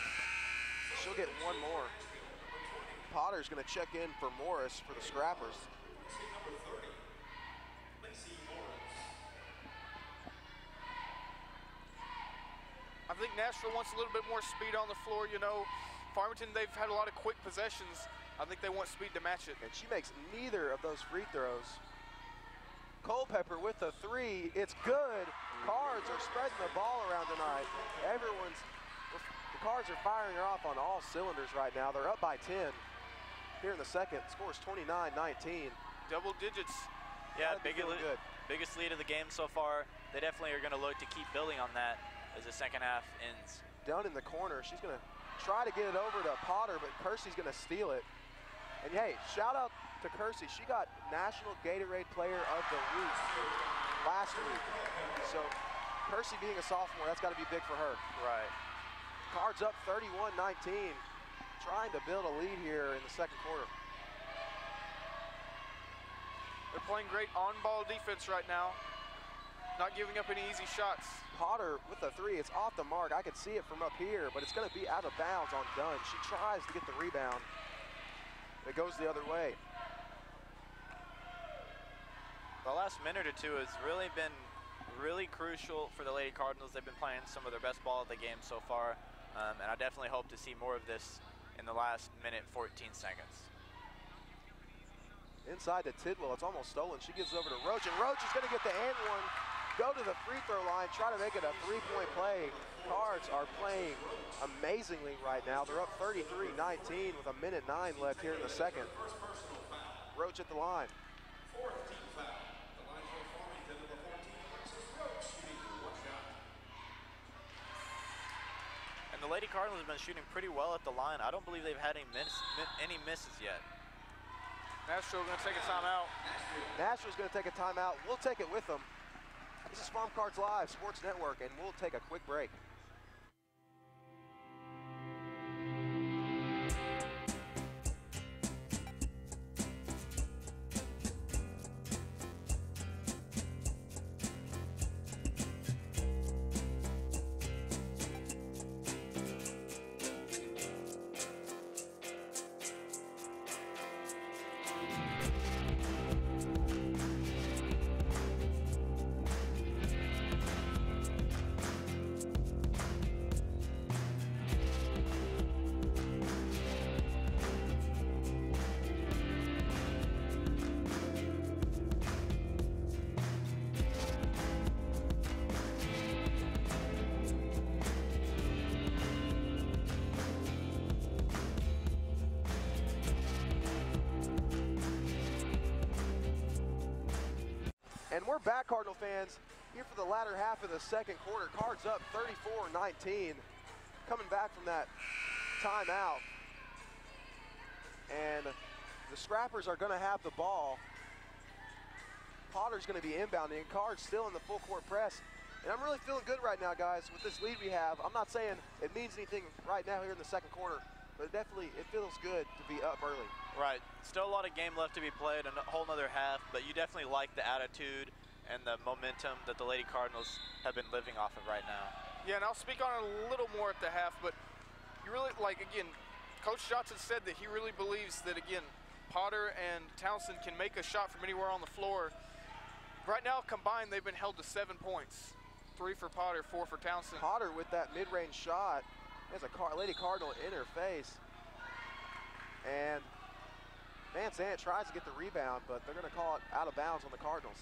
She'll get one more. Potter's going to check in for Morris for the Scrappers. I think Nashville wants a little bit more speed on the floor. Farmington, they've had a lot of quick possessions. I think they want speed to match it. And she makes neither of those free throws. Culpepper with the 3, it's good. Cards are spreading the ball around tonight. The Cards are firing her off on all cylinders right now. They're up by 10 here in the second. Scores 29-19. Double digits. Yeah, biggest lead of the game so far. They definitely are going to look to keep building on that as the second half ends. Down in the corner, she's going to try to get it over to Potter, but Kersey's going to steal it. And hey, shout out to Kersey. She got National Gatorade Player of the Week last week. So Kersey being a sophomore, that's got to be big for her. Right. Cards up 31-19, trying to build a lead here in the second quarter. They're playing great on-ball defense right now, not giving up any easy shots. Potter with the 3, it's off the mark. I could see it from up here, but it's going to be out of bounds on Dunn. She tries to get the rebound. It goes the other way. The last minute or two has really been really crucial for the Lady Cardinals. They've been playing some of their best ball of the game so far, and I definitely hope to see more of this in the last minute 14 seconds. Inside to Tidwell, it's almost stolen. She gives over to Roach, and Roach is going to get the and one, go to the free throw line, try to make it a 3-point play. Cards are playing amazingly right now. They're up 33-19 with a minute 9 left here in the second. Roach at the line. And the Lady Cardinals have been shooting pretty well at the line. I don't believe they've had any misses yet. Nashville's going to take a timeout. Nashville's going to take a timeout. We'll take it with them. This is Farm Cards Live Sports Network, and we'll take a quick break. And we're back, Cardinal fans, here for the latter half of the second quarter. Cards up 34-19, coming back from that timeout. And the Scrappers are going to have the ball. Potter's going to be inbounding, and Cards still in the full court press. And I'm really feeling good right now, guys, with this lead we have. I'm not saying it means anything right now here in the second quarter, but definitely it feels good to be up early. Right. Still a lot of game left to be played, and a whole nother half, but you definitely like the attitude and the momentum that the Lady Cardinals have been living off of right now. Yeah, and I'll speak on it a little more at the half, but you really, like, again, Coach Johnson said that he really believes that, again, Potter and Townsend can make a shot from anywhere on the floor. Right now, combined, they've been held to 7 points. 3 for Potter, 4 for Townsend. Potter with that mid-range shot. There's a Lady Cardinal in her face. And Van Zandt tries to get the rebound, but they're going to call it out of bounds on the Cardinals.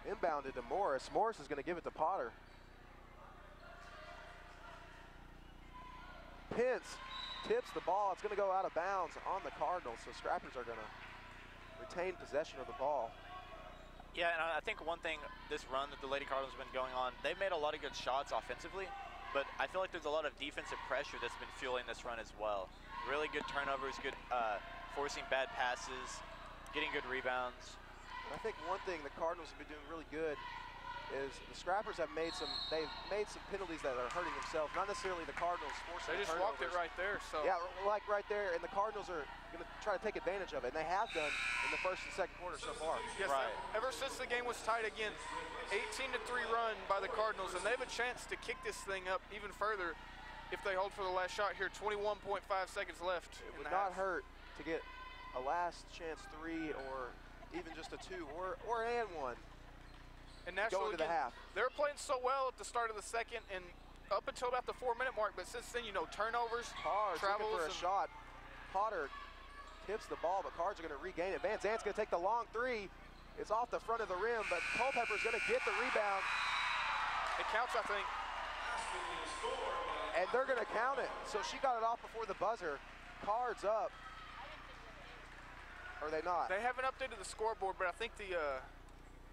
Inbounded to Morris. Morris is going to give it to Potter. Pence tips the ball. It's going to go out of bounds on the Cardinals, so Scrappers are going to retain possession of the ball. Yeah, and I think one thing, this run that the Lady Cardinals have been going on, they've made a lot of good shots offensively, but I feel like there's a lot of defensive pressure that's been fueling this run as well. Really good turnovers, good forcing bad passes, getting good rebounds. I think one thing the Cardinals have been doing really good is the Scrappers have made some penalties that are hurting themselves, not necessarily the Cardinals forcing They just turnovers. walked it right there. So yeah, like right there, and the Cardinals are going to try to take advantage of it, and they have done in the first and second quarter so far. Yes, right. Ever since the game was tied again, 18-3 run by the Cardinals, and they have a chance to kick this thing up even further if they hold for the last shot here. 21.5 seconds left. It would not hurt to get a last chance 3 or even just a 2 or an and 1. And Nashville, going to the half. They were playing so well at the start of the second and up until about the 4-minute mark, but since then, you know, turnovers, travels. Looking for a shot. Potter tips the ball, but Cards are going to regain it. Van Zandt's going to take the long 3. It's off the front of the rim, but Culpepper's going to get the rebound. It counts, I think. And they're going to count it. So she got it off before the buzzer. Cards up. Or are they not? They haven't updated the scoreboard, but I think the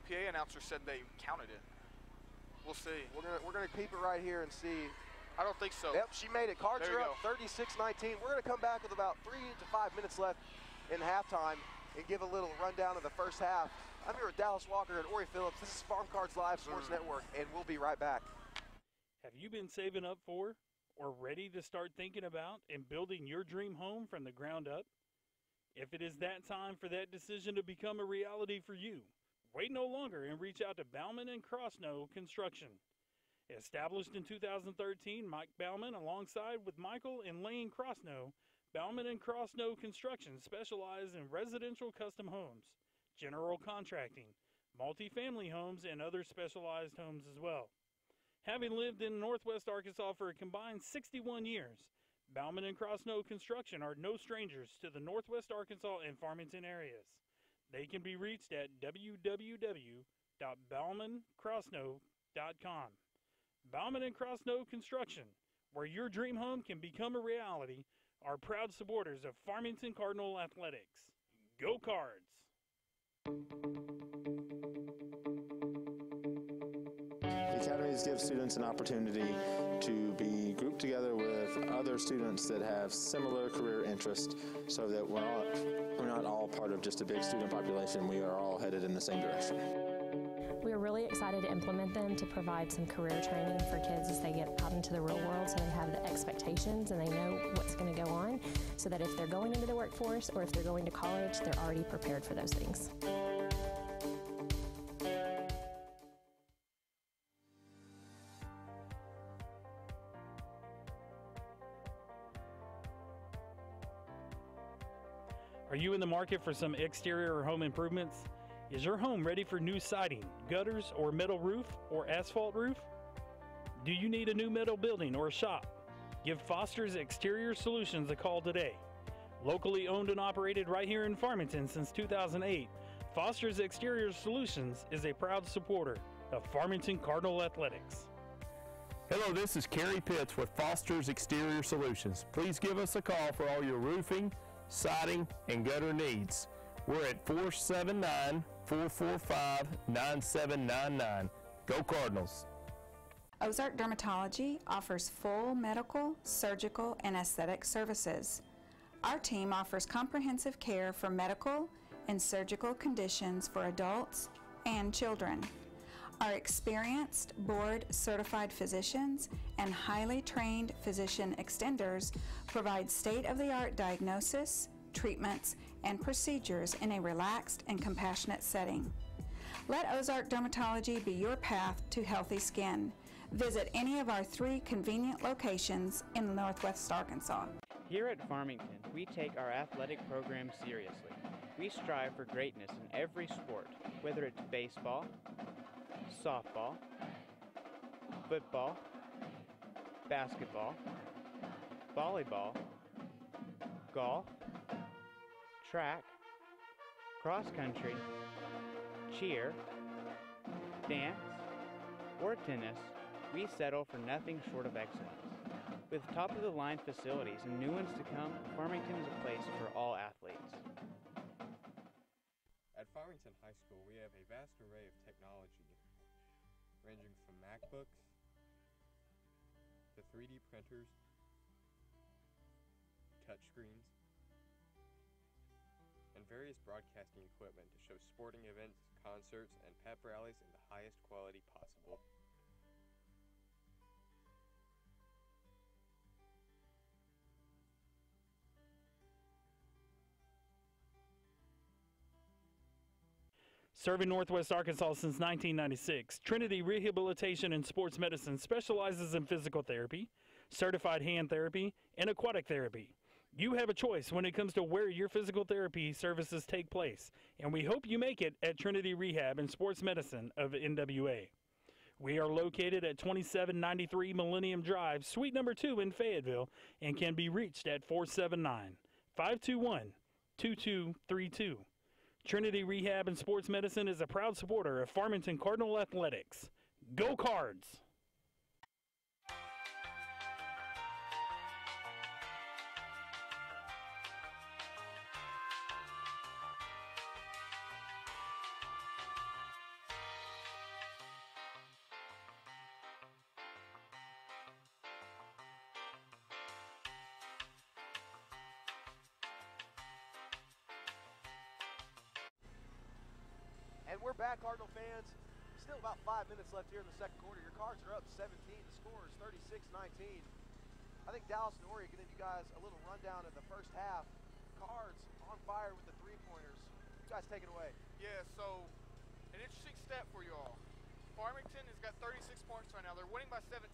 PA announcer said they counted it. We'll see. We're gonna keep it right here and see. I don't think so. Yep, she made it. Cards are up 36-19. We're gonna come back with about 3 to 5 minutes left in halftime and give a little rundown of the first half. I'm here with Dallas Walker and Ori Phillips. This is Farm Cards Live Sports Network, and we'll be right back. Have you been saving up for or ready to start thinking about and building your dream home from the ground up? If it is that time for that decision to become a reality for you, wait no longer and reach out to Bauman & Crosno Construction. Established in 2013, Mike Bauman, alongside with Michael and Lane Crosno, Bauman & Crosno Construction specialize in residential custom homes, general contracting, multifamily homes, and other specialized homes as well. Having lived in Northwest Arkansas for a combined 61 years, Bauman & Crosno Construction are no strangers to the Northwest Arkansas and Farmington areas. They can be reached at www.baumancrosno.com. Bauman & Crosno Construction, where your dream home can become a reality, are proud supporters of Farmington Cardinal Athletics. Go Cards! The academies give students an opportunity to be grouped together with other students that have similar career interests, so that we're not all part of just a big student population. We are all headed in the same direction. We are really excited to implement them to provide some career training for kids as they get out into the real world, so they have the expectations and they know what's going to go on, so that if they're going into the workforce or if they're going to college, they're already prepared for those things. Are you in the market for some exterior or home improvements? Is your home ready for new siding, gutters, or metal roof, or asphalt roof? Do you need a new metal building or shop? Give Foster's Exterior Solutions a call today. Locally owned and operated right here in Farmington since 2008, Foster's Exterior Solutions is a proud supporter of Farmington Cardinal Athletics. Hello, this is Kerry Pitts with Foster's Exterior Solutions. Please give us a call for all your roofing, siding, and gutter needs. We're at 479-445-9799. Go Cardinals! Ozark Dermatology offers full medical, surgical, and aesthetic services. Our team offers comprehensive care for medical and surgical conditions for adults and children. Our experienced, board-certified physicians and highly trained physician extenders provide state-of-the-art diagnosis, treatments, and procedures in a relaxed and compassionate setting. Let Ozark Dermatology be your path to healthy skin. Visit any of our 3 convenient locations in Northwest Arkansas. Here at Farmington, we take our athletic program seriously. We strive for greatness in every sport, whether it's baseball, softball, football, basketball, volleyball, golf, track, cross country, cheer, dance, or tennis. We settle for nothing short of excellence. With top-of-the-line facilities and new ones to come, Farmington is a place for all athletes. At Farmington High School, we have a vast array of technology, ranging from MacBooks to 3D printers, touchscreens, and various broadcasting equipment to show sporting events, concerts, and pep rallies in the highest quality possible. Serving Northwest Arkansas since 1996, Trinity Rehabilitation and Sports Medicine specializes in physical therapy, certified hand therapy, and aquatic therapy. You have a choice when it comes to where your physical therapy services take place, and we hope you make it at Trinity Rehab and Sports Medicine of NWA. We are located at 2793 Millennium Drive, Suite number 2 in Fayetteville, and can be reached at 479-521-2232. Trinity Rehab and Sports Medicine is a proud supporter of Farmington Cardinal Athletics. Go Cards! And we're back, Cardinal fans. Still about 5 minutes left here in the second quarter. Your Cards are up 17. The score is 36-19. I think Dallas and Ori are giving you guys a little rundown of the first half. Cards on fire with the three-pointers. You guys take it away. Yeah, so an interesting stat for you all. Farmington has got 36 points right now. They're winning by 17.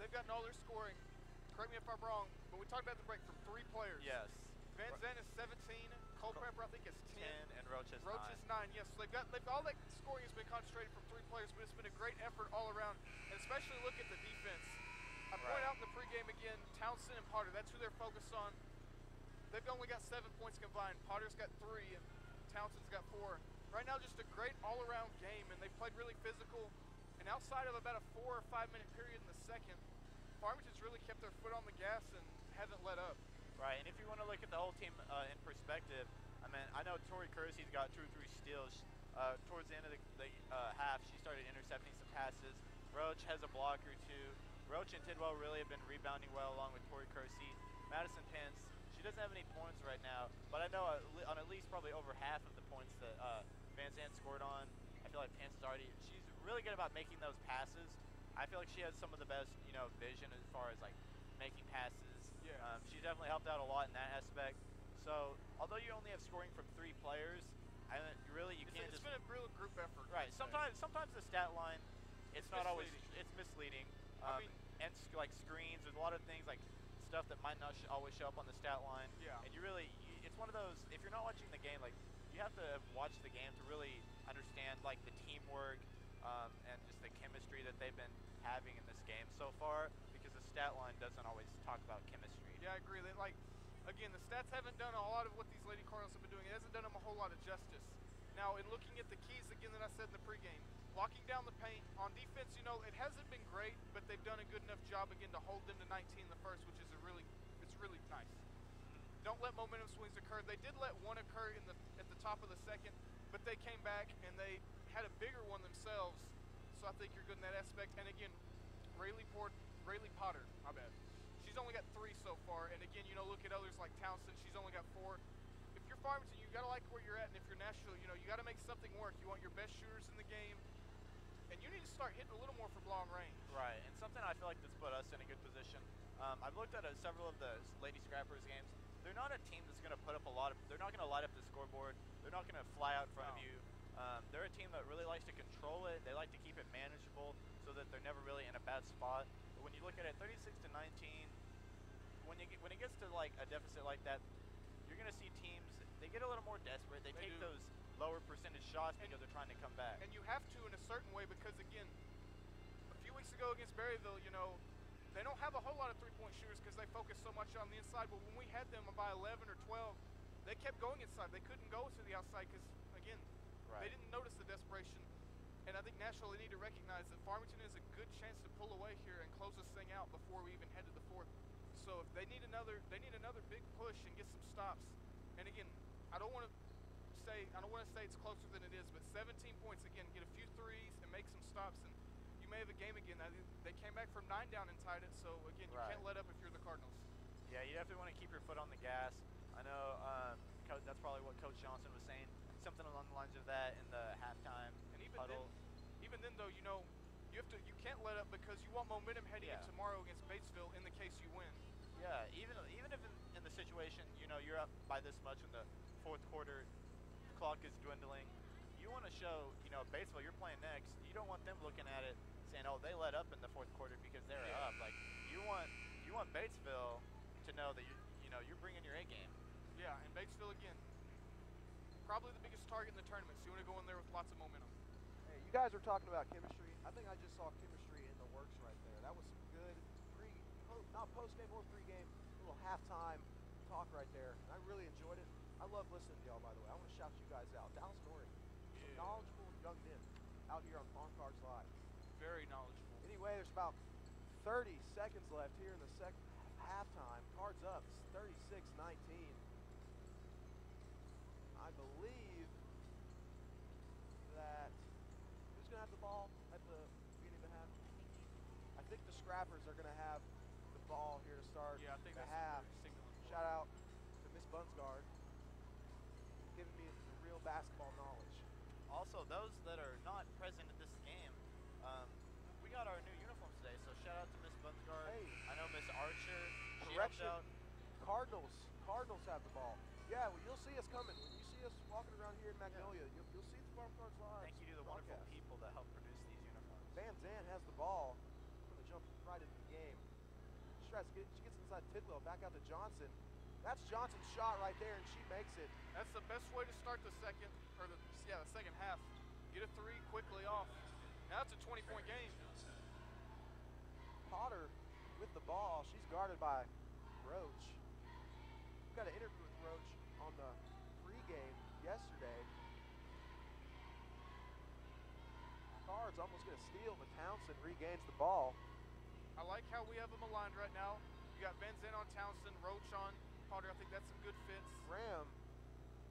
They've gotten all their scoring. Correct me if I'm wrong, but we talked about the break from 3 players. Yes. Van Zandt is 17. Culpepper, I think, is 10. And Roach is 9. Roach is 9, yes. So all that scoring has been concentrated from 3 players, but it's been a great effort all around. And especially look at the defense. I point out in the pregame again, Townsend and Potter, that's who they're focused on. They've only got 7 points combined. Potter's got 3, and Townsend's got 4. Right now, just a great all-around game, and they've played really physical. And outside of about a 4 or 5 minute period in the second, Farmington's really kept their foot on the gas and hasn't let up. Right, and if you want to look at the whole team in perspective, I mean, I know Tori Kersey's got 2 or 3 steals. Towards the end of the half, she started intercepting some passes. Roach has a block or 2. Roach and Tidwell really have been rebounding well along with Tori Kersey. Madison Pence, she doesn't have any points right now, but I know on at least probably over half of the points that Van Zandt scored on, I feel like Pence is she's really good about making those passes. I feel like she has some of the best, vision as far as like making passes. Yeah. She's definitely helped out a lot in that aspect. So, although you only have scoring from 3 players, It's been a real group effort. Right. Sometimes the stat line, it's not always, it's misleading. And like screens, there's a lot of things like stuff that might not always show up on the stat line. Yeah. And it's one of those, if you're not watching the game, like you have to watch the game to really understand like the teamwork and just the chemistry that they've been having in this game so far, because the stat line doesn't always talk about chemistry. Yeah, I agree. Again, the stats haven't done a lot of what these Lady Cardinals have been doing. It hasn't done them a whole lot of justice. Now, in looking at the keys again that I said in the pregame, locking down the paint. On defense, you know, it hasn't been great, but they've done a good enough job again to hold them to 19 in the first, which is it's really nice. Don't let momentum swings occur. They did let one occur at the top of the second, but they came back and they had a bigger one themselves. So I think you're good in that aspect. And again, Rayleigh Potter, my bad. She's only got 3 so far. And again, you know, look at others like Townsend. She's only got 4. If you're Farmington, you got to like where you're at. And if you're Nashville, you know, you got to make something work. You want your best shooters in the game. And you need to start hitting a little more from long range. Right, and something I feel like that's put us in a good position. I've looked at several of the Lady Scrappers games. They're not a team that's going to put up they're not going to light up the scoreboard. They're not going to fly out in front of you. They're a team that really likes to control it. They like to keep it manageable so that they're never really in a bad spot. But when you look at it, 36 to 19, when it gets to like a deficit like that, you're going to see teams, they get a little more desperate. They take those lower percentage shots because they're trying to come back. And you have to in a certain way because, again, a few weeks ago against Berryville, you know, they don't have a whole lot of three-point shooters because they focus so much on the inside. But when we had them by 11 or 12, they kept going inside. They couldn't go to the outside because, again, they didn't notice the desperation. And I think Nashville, they need to recognize that Farmington has a good chance to pull away here and close this thing out before we even head to the fourth. So if they need another big push and get some stops. And again, I don't want to say it's closer than it is, but 17 points again, get a few threes and make some stops, and you may have a game again. They came back from 9 down and tied it, so again, you can't let up if you're the Cardinals. Yeah, you definitely want to keep your foot on the gas. I know that's probably what Coach Johnson was saying, something along the lines of that in the halftime huddle. Even then, though, you know, you can't let up because you want momentum heading in tomorrow against Batesville in the case you win. Yeah, even if in the situation, you know, you're up by this much in the fourth quarter, the clock is dwindling. You want to show, you know, Batesville, you're playing next. You don't want them looking at it saying, oh, they let up in the fourth quarter because they're up. Like you want Batesville to know that you're bringing your A game. Yeah, and Batesville again, probably the biggest target in the tournament. So you want to go in there with lots of momentum. Hey, you guys are talking about chemistry. I think I just saw chemistry in the works right there. That was some good not post-game or pre-game, little halftime talk right there. And I really enjoyed it. I love listening to y'all, by the way. I want to shout you guys out. Dallas Norrie, some knowledgeable young men out here on Cards Live. Very knowledgeable. Anyway, there's about 30 seconds left here in the second halftime. Cards up. It's 36-19. I believe that who's going to have the ball at the beginning of the half? I think the Scrappers are going to have the ball here to start the half. Shout out to Miss Bunsgard, giving me the real basketball knowledge. Also, those that are not present at this game, we got our new uniforms today, so shout out to Miss Bunsgard. Hey. I know Miss Archer. She Correction. helped out. Cardinals have the ball. Yeah, well, you'll see us coming. When you see us walking around here in Magnolia, you'll see the Cards Live. Thank you to the wonderful people that help produce these uniforms. Van Zandt has the ball. Going to jump right into the game. She gets inside Tidwell, back out to Johnson. That's Johnson's shot right there, and she makes it. That's the best way to start the second half. Get a 3 quickly off. Now it's a 20-point game. Potter with the ball. She's guarded by Roach. We got an interview with Roach on the pregame yesterday. Cards almost going to steal, but Townsend regains the ball. I like how we have them aligned right now. You got Van Zandt on Townsend, Roach on Potter. I think that's some good fits. Graham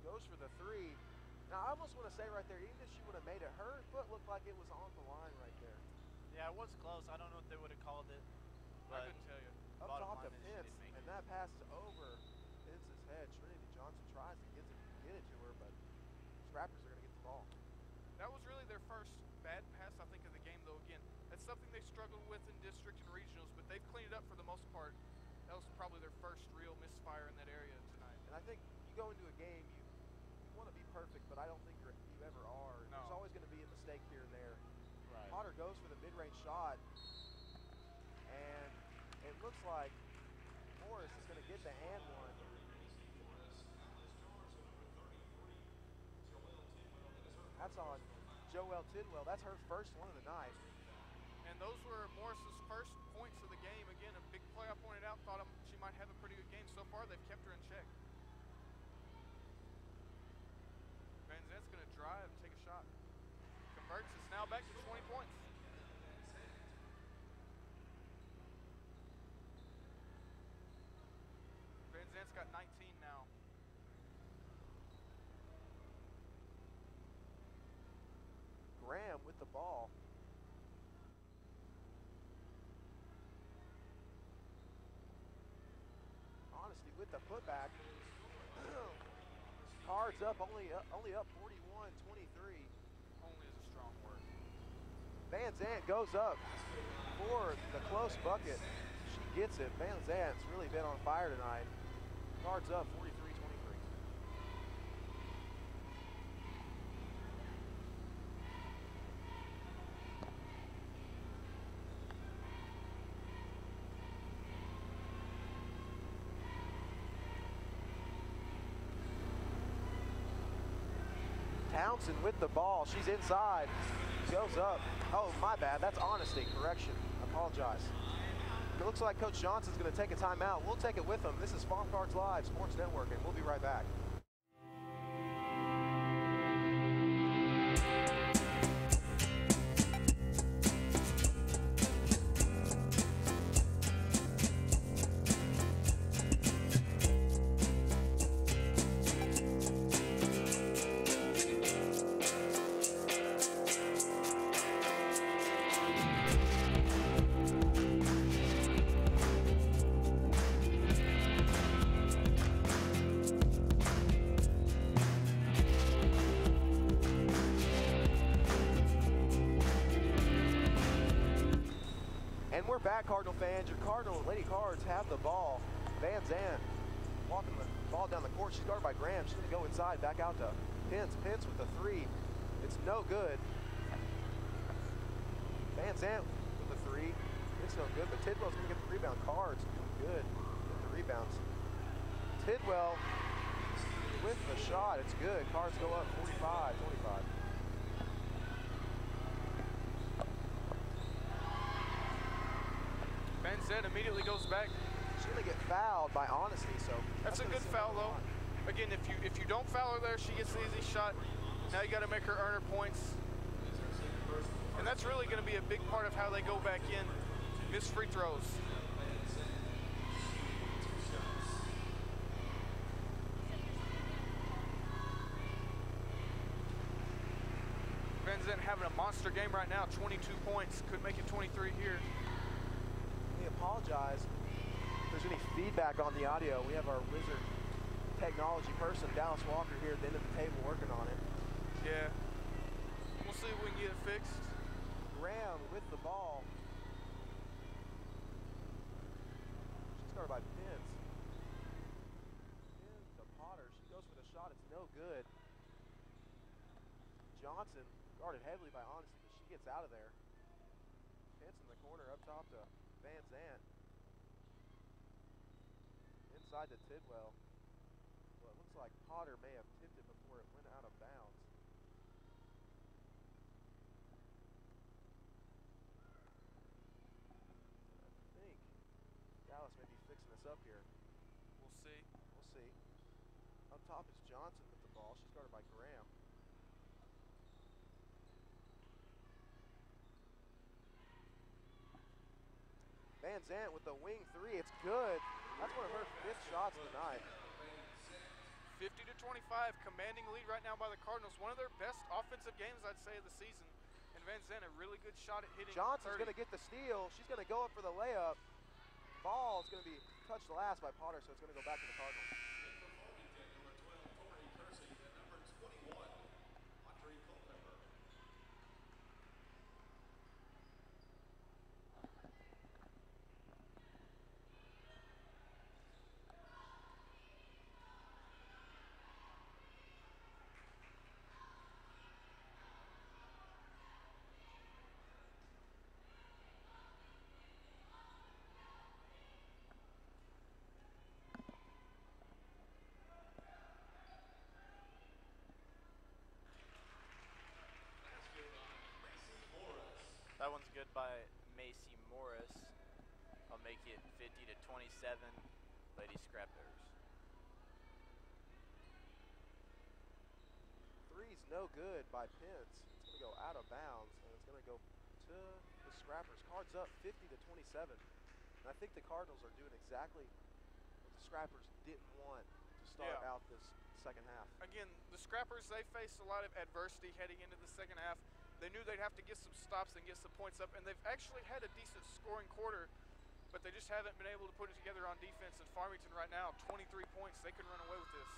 goes for the 3. Now, I almost want to say right there, even if she would have made it, her foot looked like it was on the line right there. Yeah, it was close. I don't know if they would have called it. I couldn't tell you. Up top to Pence, and that pass is over Pence's head. Trinity Johnson tries to get it to her, but Scrappers are going to get the ball. That was really their first bad pass, I think, of the game, though. Again, that's something they struggled with in district and regionals, but they've cleaned it up for the most part. That was probably their first real misfire in that area tonight. And I think you go into a game, you want to be perfect, but I don't think you ever are. No. There's always going to be a mistake here and there. Right. Potter goes for the mid-range shot, and it looks like Morris is going to get the and one. That's on Joelle Tidwell. That's her first one of the night. And those were Morris's first points of the game. Again, a big play I pointed out. Thought she might have a pretty good game so far. They've kept her in check. Van Zandt's going to drive, take a shot. Converts, it's now back to 20 points. Van Zant's got 19 now. Graham with the ball. Honesty with the putback. Cards up, only up 41-23. Only is a strong word. Van Zant goes up for the close bucket. She gets it. Van Zant's really been on fire tonight. Cards up 43-23. Townsend with the ball. She's inside. Goes up. Oh, my bad. That's Honesty. Correction. I apologize. It looks like Coach Johnson's going to take a timeout. We'll take it with him. This is Farm Cards Live Sports Network, and we'll be right back. We're back, Cardinal fans. Your Cardinal Lady Cards have the ball. Van Zant walking the ball down the court. She's guarded by Graham. She's going to go inside, back out to Pence. Pence with the three. It's no good. Van Zant with the three. It's no good, but Tidwell's going to get the rebound. Cards doing good with the rebounds. Tidwell with the shot. It's good. Cards go up 45-25. Van Zant immediately goes back. She's gonna get fouled by Honesty, so that's a good foul though. Again, if you don't foul her there, she gets the easy shot. Now you got to make her earn her points, and that's really going to be a big part of how they go back in. Miss free throws. Van Zant having a monster game right now. 22 points, could make it 23 here. We apologize if there's any feedback on the audio. We have our wizard technology person, Dallas Walker, here at the end of the table working on it. Yeah. We'll see if we can get it fixed. Graham with the ball. She's guarded by Pence. Pence to Potter. She goes for the shot. It's no good. Johnson guarded heavily by Honesty, but she gets out of there. Pence in the corner up top to Van Zant. Inside to Tidwell. Well, it looks like Potter may have tipped it before it went out of bounds. I think Dallas may be fixing this up here. We'll see. We'll see. Up top is Johnson with the ball. She's guarded by Graham. Van Zant with the wing three. It's good. That's one of her 5th shots tonight. 50-25, commanding lead right now by the Cardinals. One of their best offensive games, I'd say, of the season. And Van Zant, a really good shot at hitting. Johnson's 30. going to get the steal. She's going to go up for the layup. Ball is going to be touched last by Potter, so it's going to go back to the Cardinals. That one's good by Macy Morris. I'll make it 50-27, Lady Scrappers. Three's no good by Pence. It's going to go out of bounds, and it's going to go to the Scrappers. Cards up 50-27. And I think the Cardinals are doing exactly what the Scrappers didn't want to start out this second half. Again, the Scrappers, they faced a lot of adversity heading into the second half. They knew they'd have to get some stops and get some points up, and they've actually had a decent scoring quarter, but they just haven't been able to put it together on defense. And Farmington right now, 23 points. They can run away with this.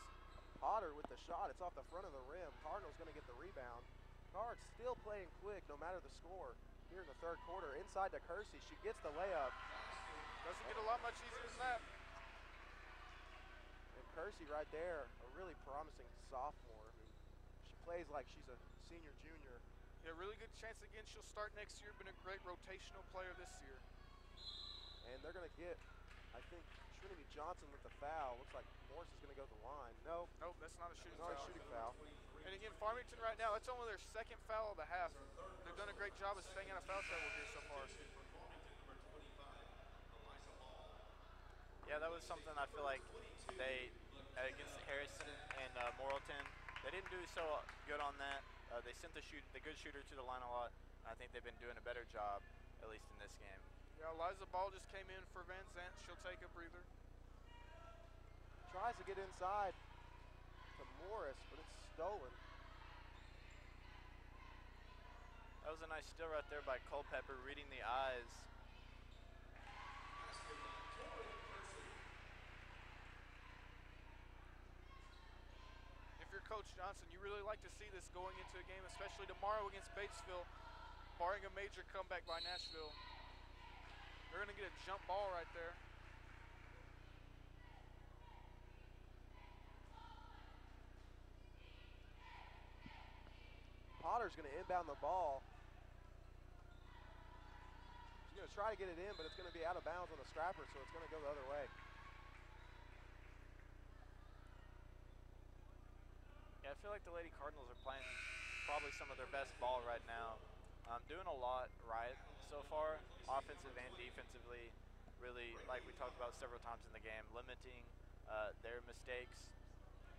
Potter with the shot. It's off the front of the rim. Cardinals going to get the rebound. Cards still playing quick no matter the score here in the third quarter. Inside to Kersey. She gets the layup. Doesn't get a lot much easier than that. And Kersey right there, a really promising sophomore who she plays like she's a senior, junior. Yeah, really good chance again. She'll start next year. Been a great rotational player this year. And they're going to get, I think, Trinity Johnson with the foul. Looks like Morris is going to go to the line. Nope, that's not a shooting not foul. a shooting foul. And again, Farmington right now, that's only their second foul of the half. They've done a great job of staying out of foul trouble here so far. Yeah, that was something I feel like they, against Harrison and Morrilton, they didn't do so good on that. They sent the good shooter to the line a lot. I think they've been doing a better job, at least in this game. Yeah, Eliza Ball just came in for Van Zant. She'll take a breather. Tries to get inside to Morris, but it's stolen. That was a nice steal right there by Culpepper, reading the eyes. If you're Coach Johnson, you really like to see this going into a game, especially tomorrow against Batesville, barring a major comeback by Nashville. They're going to get a jump ball right there. Potter's going to inbound the ball. She's going to try to get it in, but it's going to be out of bounds on the Scrapper, so it's going to go the other way. Yeah, I feel like the Lady Cardinals are playing probably some of their best ball right now. Doing a lot right so far, offensive and defensively. Really, like we talked about several times in the game, limiting their mistakes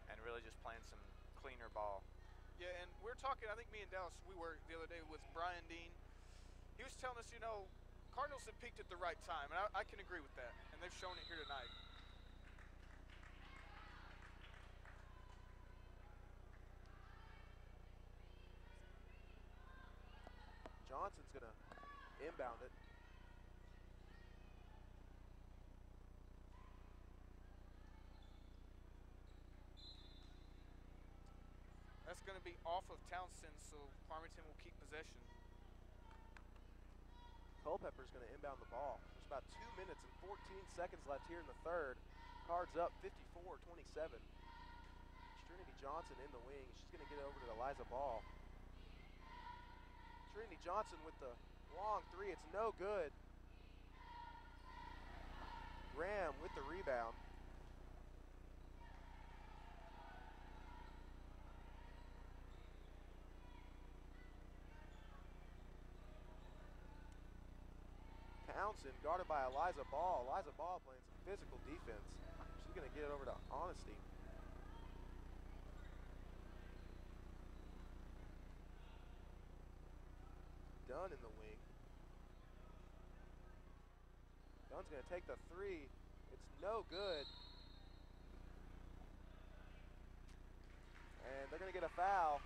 and really just playing some cleaner ball. Yeah, and we're talking, I think me and Dallas, we were the other day with Brian Dean. He was telling us, you know, Cardinals have peaked at the right time, and I can agree with that, and they've shown it here tonight. Johnson's going to inbound it. That's going to be off of Townsend, so Farmington will keep possession. Culpepper's going to inbound the ball. There's about 2 minutes and 14 seconds left here in the third. Cards up 54-27. Trinity Johnson in the wing. She's going to get over to Eliza Ball. Trinity Johnson with the long three. It's no good. Graham with the rebound. Townsend guarded by Eliza Ball. Eliza Ball playing some physical defense. She's going to get it over to Honesty. Dunn in the wing. Dunn's going to take the three. It's no good. And they're going to get a foul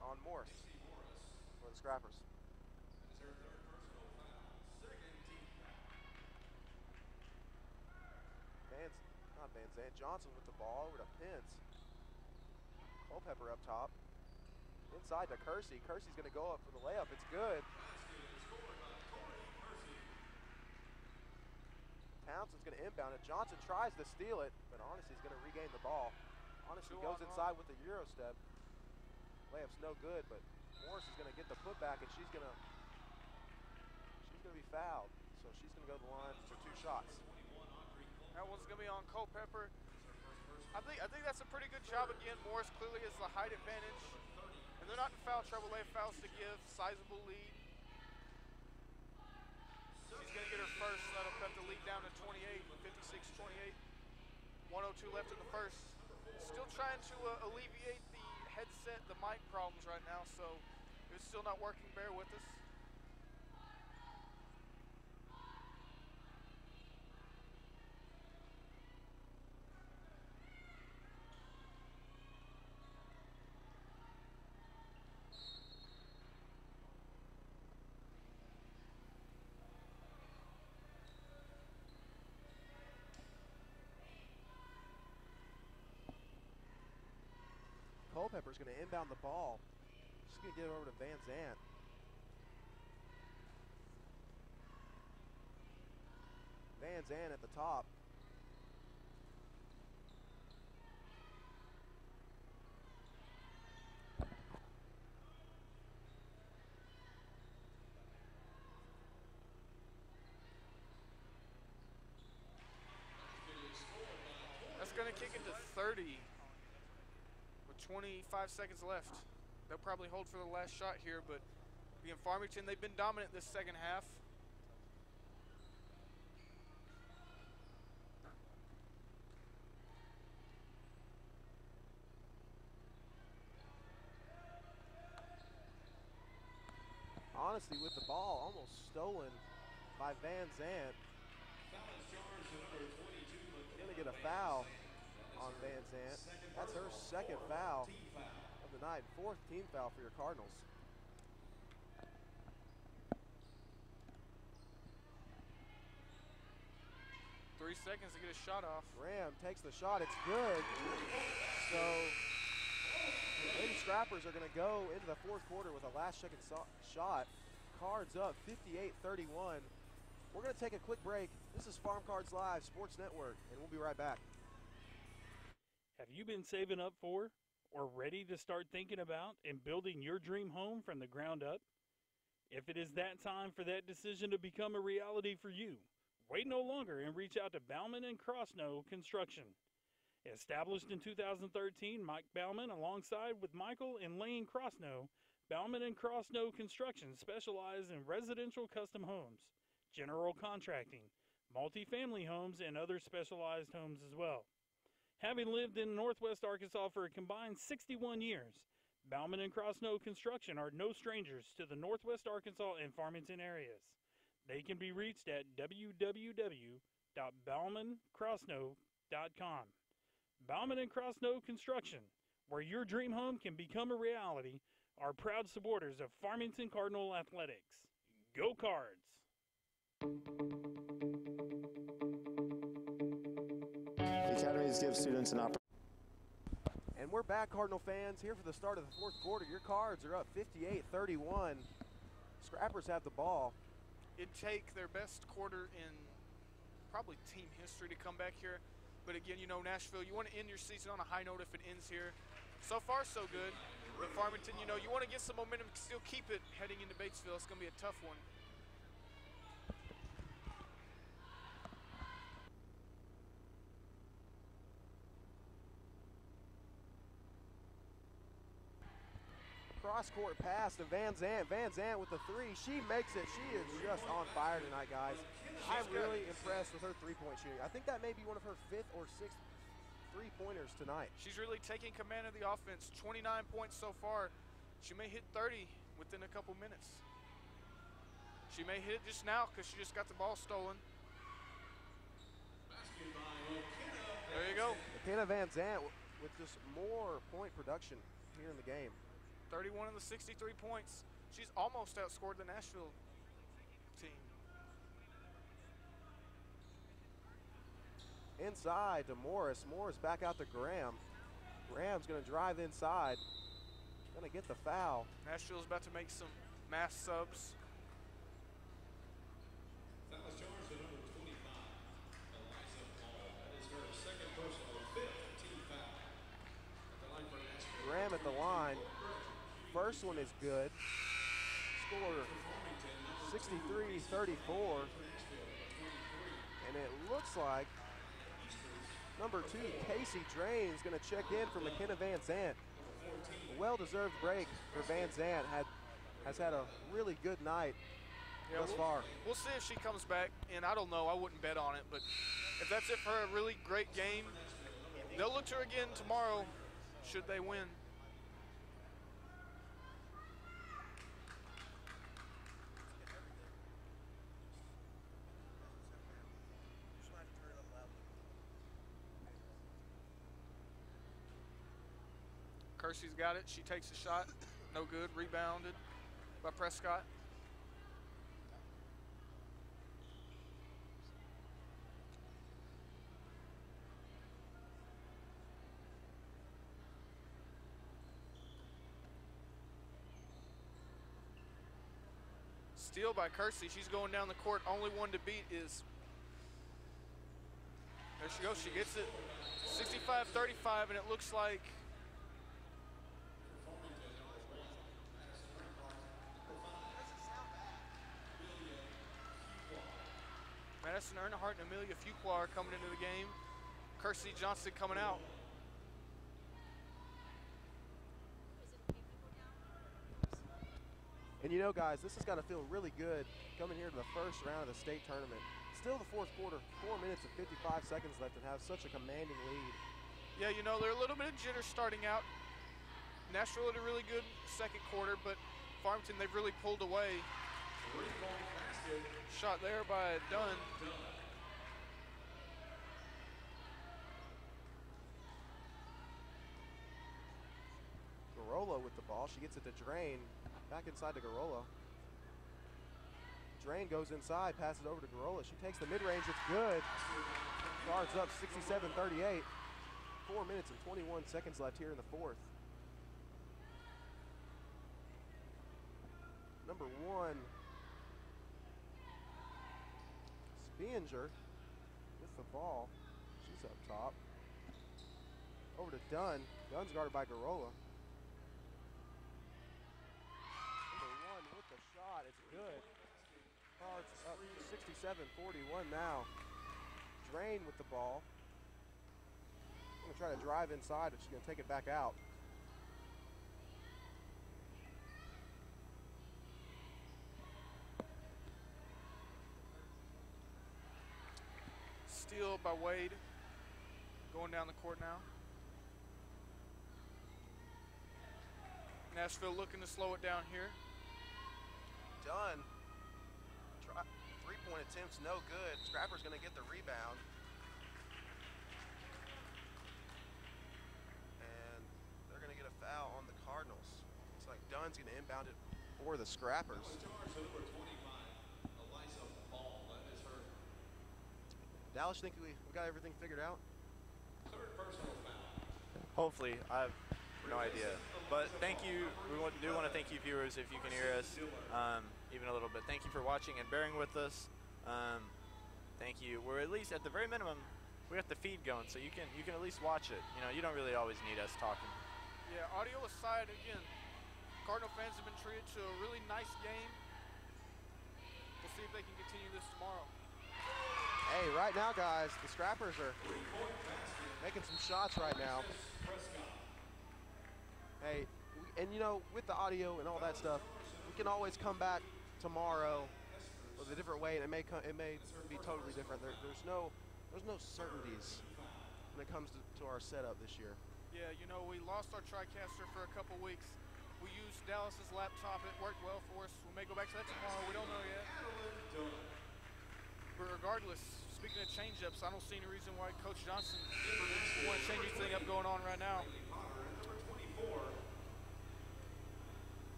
on Morris for the Scrappers. Not Van Zandt. Johnson with the ball over to Pence. Culpepper up top. Inside to Kersey. Kersey's going to go up for the layup. It's good. Townsend's going to inbound it. Johnson tries to steal it, but Honesty's going to regain the ball. Honesty goes inside with the Euro step. Layup's no good, but Morris is going to get the putback, and she's going to be fouled. So she's going to go to the line for 2 shots. That one's going to be on Culpepper. I think that's a pretty good job again. Morris clearly has the height advantage. And they're not in foul trouble. They have fouls to give. Sizable lead. She's going to get her first. That'll cut the lead down to 28, 56-28. 1:02 left in the first. Still trying to alleviate the headset, the mic problems right now, so if it's still not working, bear with us. Culpepper's going to inbound the ball. Just going to get it over to Van Zandt. Van Zandt at the top. That's going to kick it to 30 with 25 seconds left. They'll probably hold for the last shot here, but being Farmington, they've been dominant this second half. Honestly, with the ball almost stolen by Van Zandt. Going to get a foul on Van Zandt. That's her second foul of the night. Fourth team foul for your Cardinals. Three seconds to get a shot off. Graham takes the shot. It's good. So Lady Scrappers are going to go into the fourth quarter with a last second shot. Cards up 58-31. We're going to take a quick break. This is Farm Cards Live Sports Network, and we'll be right back. Have you been saving up for or ready to start thinking about and building your dream home from the ground up? If it is that time for that decision to become a reality for you, wait no longer and reach out to Bauman and Crossnow Construction. Established in 2013, Mike Bauman, alongside with Michael and Lane Crossnow, Bauman and Crossnow Construction specialize in residential custom homes, general contracting, multifamily homes, and other specialized homes as well. Having lived in Northwest Arkansas for a combined 61 years, Bauman and Crossnow Construction are no strangers to the Northwest Arkansas and Farmington areas. They can be reached at www.baumancrossnow.com. Bauman and Crossnow Construction, where your dream home can become a reality, are proud supporters of Farmington Cardinal Athletics. Go Cards! The academies give students an opportunity. And we're back, Cardinal fans, here for the start of the fourth quarter. Your Cards are up 58-31. Scrappers have the ball. It'd take their best quarter in probably team history to come back here. But again, you know, Nashville, you want to end your season on a high note if it ends here. So far, so good. But Farmington, you know, you want to get some momentum, still keep it heading into Batesville. It's going to be a tough one. Cross-court pass to Van Zandt. Van Zandt with the three. She makes it. She is just on fire tonight, guys. I'm really impressed with her three-point shooting. I think that may be one of her fifth or sixth three-pointers tonight. She's really taking command of the offense. 29 points so far. She may hit 30 within a couple minutes. She may hit it just now because she just got the ball stolen. There you go. McKenna Van Zandt with just more point production here in the game. 31 of the 63 points. She's almost outscored the Nashville team. Inside to Morris. Morris back out to Graham. Graham's going to drive inside. Going to get the foul. Nashville's about to make some mass subs. That was charged at number 25, Eliza Paul. That is her second personal, fifth team foul. At the line for Nashville. Graham at the line. First one is good. Score 63-34. And it looks like number 2, Casey Drain, is going to check in for McKenna Van Zandt. A well-deserved break for Van Zandt. Has had a really good night thus far. We'll see if she comes back, and I don't know, I wouldn't bet on it, but if that's it for her, a really great game, They'll look to her again tomorrow should they win. Kersey's got it. She takes a shot. No good. Rebounded by Prescott. Steal by Kersey. She's going down the court. Only one to beat is, there she goes. She gets it. 65-35, and it looks like Madison Earnhardt and Amelia Fuqua are coming into the game. Kersey Johnson coming out. And you know, guys, this is going to feel really good coming here to the first round of the state tournament. Still the fourth quarter, 4 minutes and 55 seconds left, and have such a commanding lead. Yeah, you know, they're a little bit of jitter starting out. Nashville had a really good second quarter, but Farmington, they've really pulled away. Shot there by Dunn. Garola with the ball. She gets it to Drain. Back inside to Garola. Drain goes inside, passes over to Garola. She takes the mid-range, it's good. Cards up 67-38. 4 minutes and 21 seconds left here in the fourth. Number 1, Spienger with the ball. She's up top. Over to Dunn. Dunn's guarded by Garola. It's good. Cards up 67-41 now. Drain with the ball. Going to try to drive inside, but she's going to take it back out. Steal by Wade. Going down the court now. Nashville looking to slow it down here. Dunn. Three-point attempts, no good. Scrapper's going to get the rebound. And they're going to get a foul on the Cardinals. Looks like Dunn's going to inbound it for the Scrappers. Dallas, think we got everything figured out? Hopefully. I have no idea. But thank you. We do want to thank you, viewers, if you can hear us even a little bit. Thank you for watching and bearing with us. Thank you. We're at least, at the very minimum, we got the feed going, so you can at least watch it. You know, you don't really always need us talking. Yeah, audio aside, again, Cardinal fans have been treated to a really nice game. We'll see if they can continue this tomorrow. Hey, right now, guys, the Scrappers are making some shots right now. Hey, and you know, with the audio and all that stuff, we can always come back tomorrow with a different way, and it may be totally different. There's no certainties when it comes to our setup this year. Yeah, you know, we lost our TriCaster for a couple weeks. We used Dallas's laptop. It worked well for us. We may go back to that tomorrow. We don't know yet. But regardless, speaking of change-ups, I don't see any reason why Coach Johnson will want to change anything up going on right now.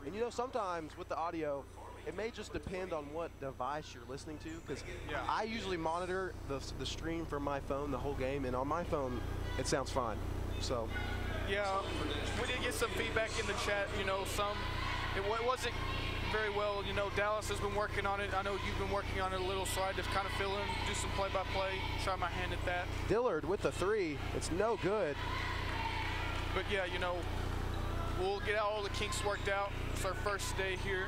And you know, sometimes with the audio, it may just depend on what device you're listening to, because I usually monitor the stream from my phone the whole game, and on my phone, it sounds fine. So. Yeah, we did get some feedback in the chat. You know, it wasn't very well. You know, Dallas has been working on it. I know you've been working on it a little, so I just kind of fill in, do some play-by-play, try my hand at that. Dillard with the 3. It's no good. But yeah, you know, we'll get all the kinks worked out. It's our first day here.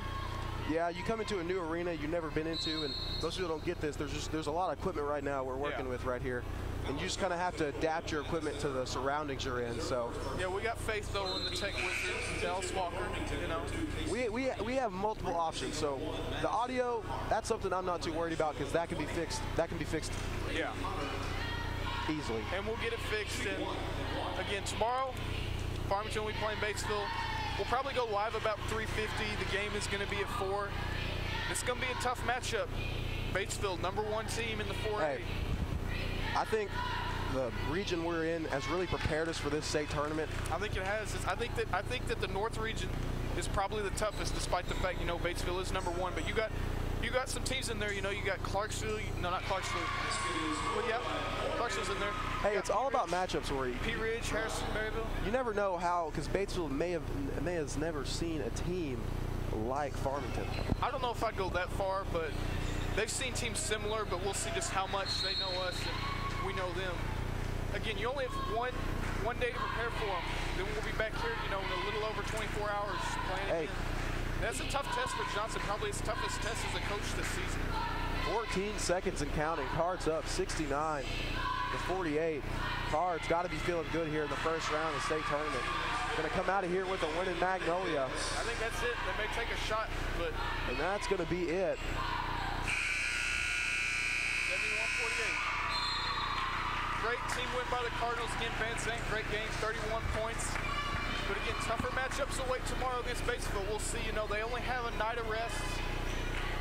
Yeah, you come into a new arena you've never been into, and most people don't get this. There's a lot of equipment right now we're working with right here, and you just kind of have to adapt your equipment to the surroundings you're in. So yeah, we got faith though in the tech wizard, Dallas Walker. You know, we have multiple options. So the audio, that's something I'm not too worried about, because that can be fixed. That can be fixed. Yeah. Easily. And we'll get it fixed. And again, tomorrow, Farmington will be playing Batesville. We'll probably go live about 3:50. The game is going to be at 4. It's going to be a tough matchup. Batesville, #1 team in the 4A. Hey, I think the region we're in has really prepared us for this state tournament. I think it has. I think that the North region is probably the toughest, despite the fact Batesville is #1. But you got some teams in there. You got Clarksville. No, not Clarksville. Well, yeah, Clarksville's in there. Hey, it's all about matchups, Rory. Pea Ridge, Harrison, Maryville. You never know how, because Batesville may have never seen a team like Farmington. I don't know if I'd go that far, but they've seen teams similar. But we'll see just how much they know us and we know them. Again, you only have one day to prepare for them. Then we'll be back here, in a little over 24 hours playing again. That's a tough test for Johnson. Probably his toughest test as a coach this season. 14 seconds and counting. Cards up 69-48. Cards got to be feeling good here in the first round of the state tournament. Going to come out of here with a win in Magnolia. I think that's it. They may take a shot, but... And that's going to be it. 71-48. Great team win by the Cardinals. Again, Van Zandt, great game, 31 points. But again, tougher matchups await tomorrow against Batesville. We'll see. They only have a night of rest,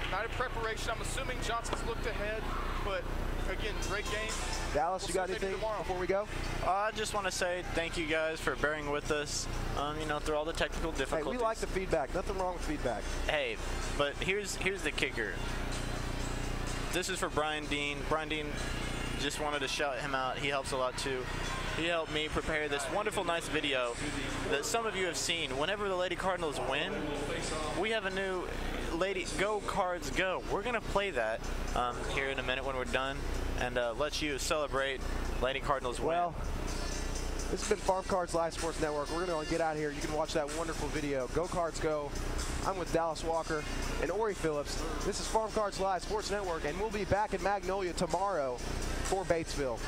night of preparation. I'm assuming Johnson's looked ahead, but again, great game. Dallas, you got anything before we go? I just want to say thank you guys for bearing with us, through all the technical difficulties. Hey, we like the feedback. Nothing wrong with feedback. Hey, but here's the kicker. This is for Brian Dean. Brian Dean, just wanted to shout him out. He helps a lot too. He helped me prepare this wonderful, nice video that some of you have seen. Whenever the Lady Cardinals win, we have a new Lady Go Cards Go. We're going to play that here in a minute when we're done and let you celebrate Lady Cardinals win. Well, this has been Farm Cards Live Sports Network. We're going to get out of here. You can watch that wonderful video. Go Cards Go. I'm with Dallas Walker and Ori Phillips. This is Farm Cards Live Sports Network, and we'll be back in Magnolia tomorrow for Batesville.